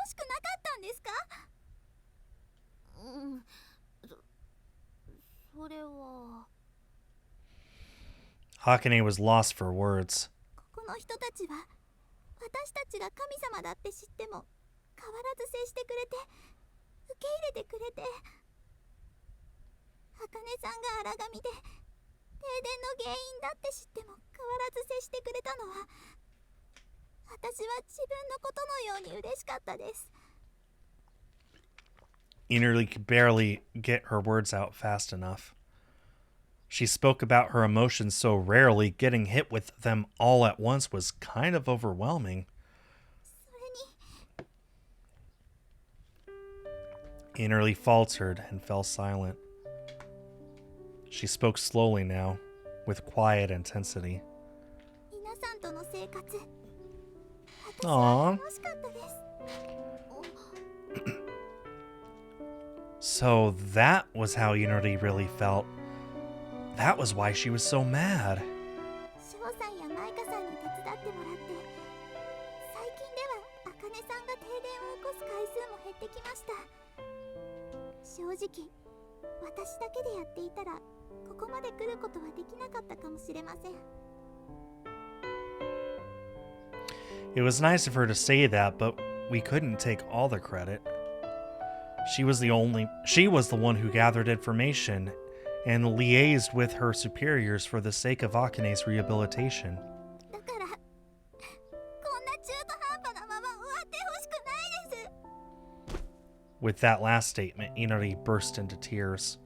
しくなかったんですか？それは。 Akane was lost for words. ここの人たちは私たちが神様だって知っても変わらず接してくれて受け入れてくれて、茜さんが荒神で停電の原因だって知っても変わらず接してくれたのは、私は自分のことのように嬉しかったです。 Innerly could barely get her words out fast enough. She spoke about her emotions so rarely, getting hit with them all at once was kind of overwhelming. それに Innerly faltered and fell silent. She spoke slowly now, with quiet intensity. 皆さんとの生活、私 Aww. は楽しかったです。 So that was how Inori really felt. That was why she was so mad. 翔さんやマイカさんに手伝ってもらって、最近では茜さんが停電を起こす回数も減ってきました。正直、私だけでやっていたらここまで来ることはできなかったかもしれません。 It was nice of her to say that, but we couldn't take all the credit. She was the one who gathered information and liaised with her superiors for the sake of Akane's rehabilitation. だから、こんな中途半端なまま終わってほしくないです。 With that last statement, Inori burst into tears.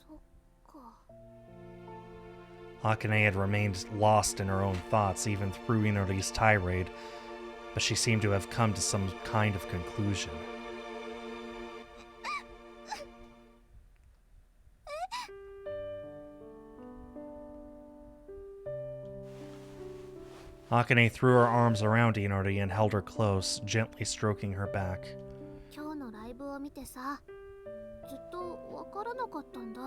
そっか。 Akane had remained lost in her own thoughts even through Inori's tirade, but she seemed to have come to some kind of conclusion. Akane threw her arms around Inori and held her close, gently stroking her back. 今日のライブを見てさ、ずっとわからなかったんだ。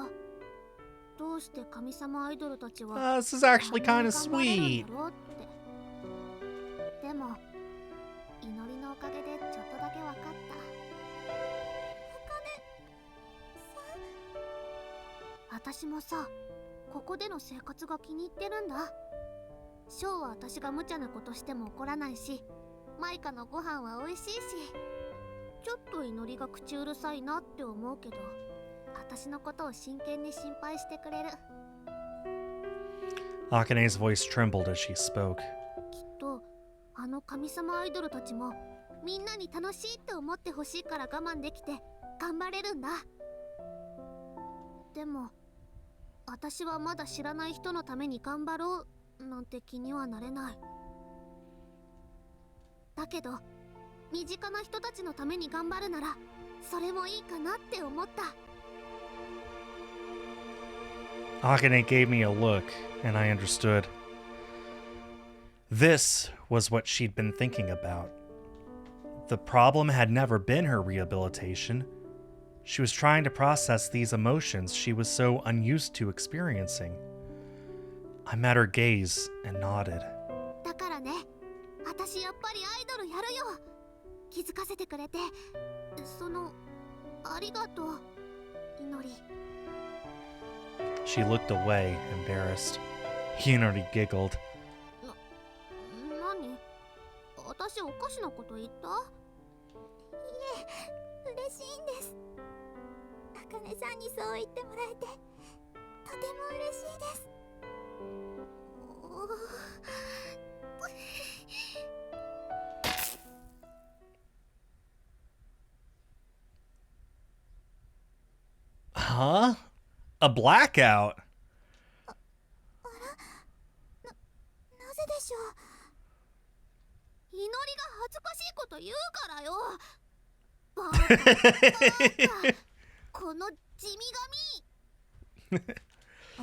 どうして神様アイドルたちは This is actually kind of sweet. でも祈りのおかげでちょっとだけ分かった。私もさ、ここでの生活が気に入ってるんだ。ショーは私が無茶なことしても怒らないし、マイカのご飯は美味しいし、ちょっと祈りが口うるさいなって思うけど、私のことを真剣に心配してくれる。Akane's voice trembled as she spoke. きっとあの神様アイドルたちもみんなに楽しいって思ってほしいから我慢できて頑張れるんだ。でも私はまだ知らない人のために頑張ろうなんて気にはなれない。だけど身近な人たちのために頑張るならそれもいいかなって思った。 Akane gave me a look, and I understood. This was what she'd been thinking about. The problem had never been her rehabilitation. She was trying to process these emotions she was so unused to experiencing. I met her gaze and nodded. だからね、私やっぱりアイドルやるよ。気づかせてくれて、ありがとう、祈り。She looked away, embarrassed. Hinori giggled. 何？私おかしなこと言った？いえ、嬉しいんです。茜さんにそう言ってもらえて、とても嬉しいです。Huh? A blackout? なぜでしょう。祈りが恥ずかしいこと言うからよ。バカこの地味神。ああ、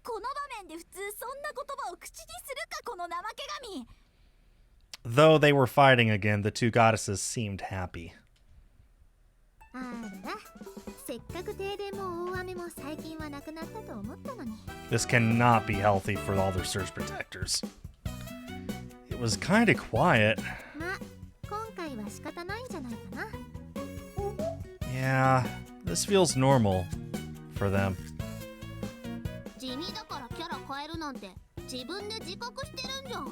この場面で普通そんな言葉を口にするか、この怠け神。 Though they were fighting again, the two goddesses seemed happy. あらら、せっかく停電も大雨も最近はなくなったと思ったのに。 This cannot be healthy for all their surge protectors. It was kind of quiet. まあ、今回は仕方ないんじゃないかな。 Yeah, this feels normal for them. 地味だからキャラ変えるなんて自分で自覚してるんじゃん。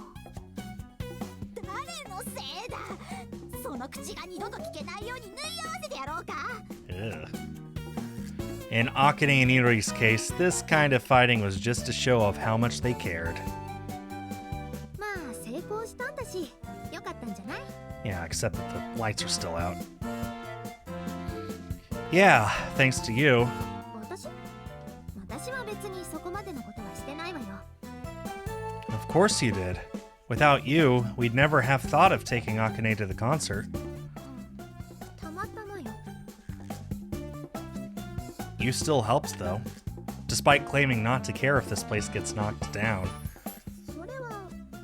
誰のせいだ。その口が二度と聞けないように縫い合わせてやろうか。 Ugh. In Akane and Inori's case, this kind of fighting was just a show of how much they cared. まあ成功したんだし、よかったんじゃない？ Yeah, except that the lights are still out. Yeah, thanks to you. 私は別にそこまでのことはしてないわよ。 Of course you did. Without you, we'd never have thought of taking Akane to the concert. たまたまよ。 You still helped, though. Despite claiming not to care if this place gets knocked down. それはまあ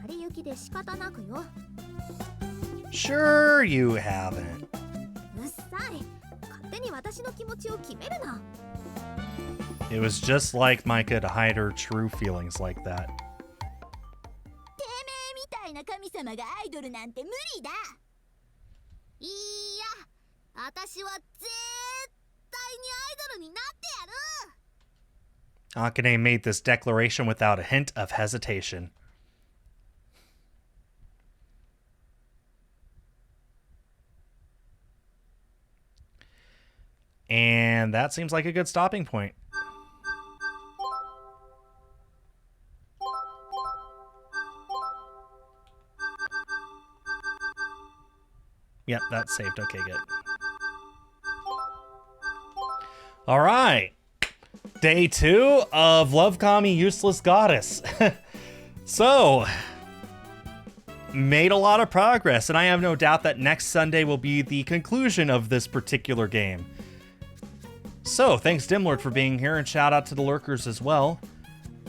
成り行きで仕方なくよ。 Sure you haven't. うっさい。勝手に私の気持ちを決めるな。 It was just like Micah to hide her true feelings like that. てめえみたいな神様がアイドルなんて無理だ。いや、私は絶対にアイドルになってやる。 Akane made this declaration without a hint of hesitation. And that seems like a good stopping point. Yep, that's saved. Okay, good. All right. Day 2 of LoveKami Useless Goddess. So, made a lot of progress, and I have no doubt that next Sunday will be the conclusion of this particular game. So, thanks Dimlord for being here, and shout out to the lurkers as well.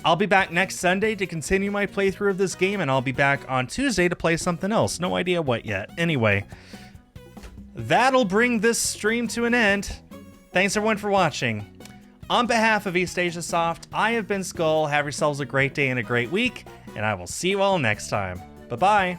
I'll be back next Sunday to continue my playthrough of this game, and I'll be back on Tuesday to play something else. No idea what yet. Anyway, that'll bring this stream to an end. Thanks everyone for watching. On behalf of East Asia Soft, I have been Skull. Have yourselves a great day and a great week, and I will see you all next time. Bye-bye.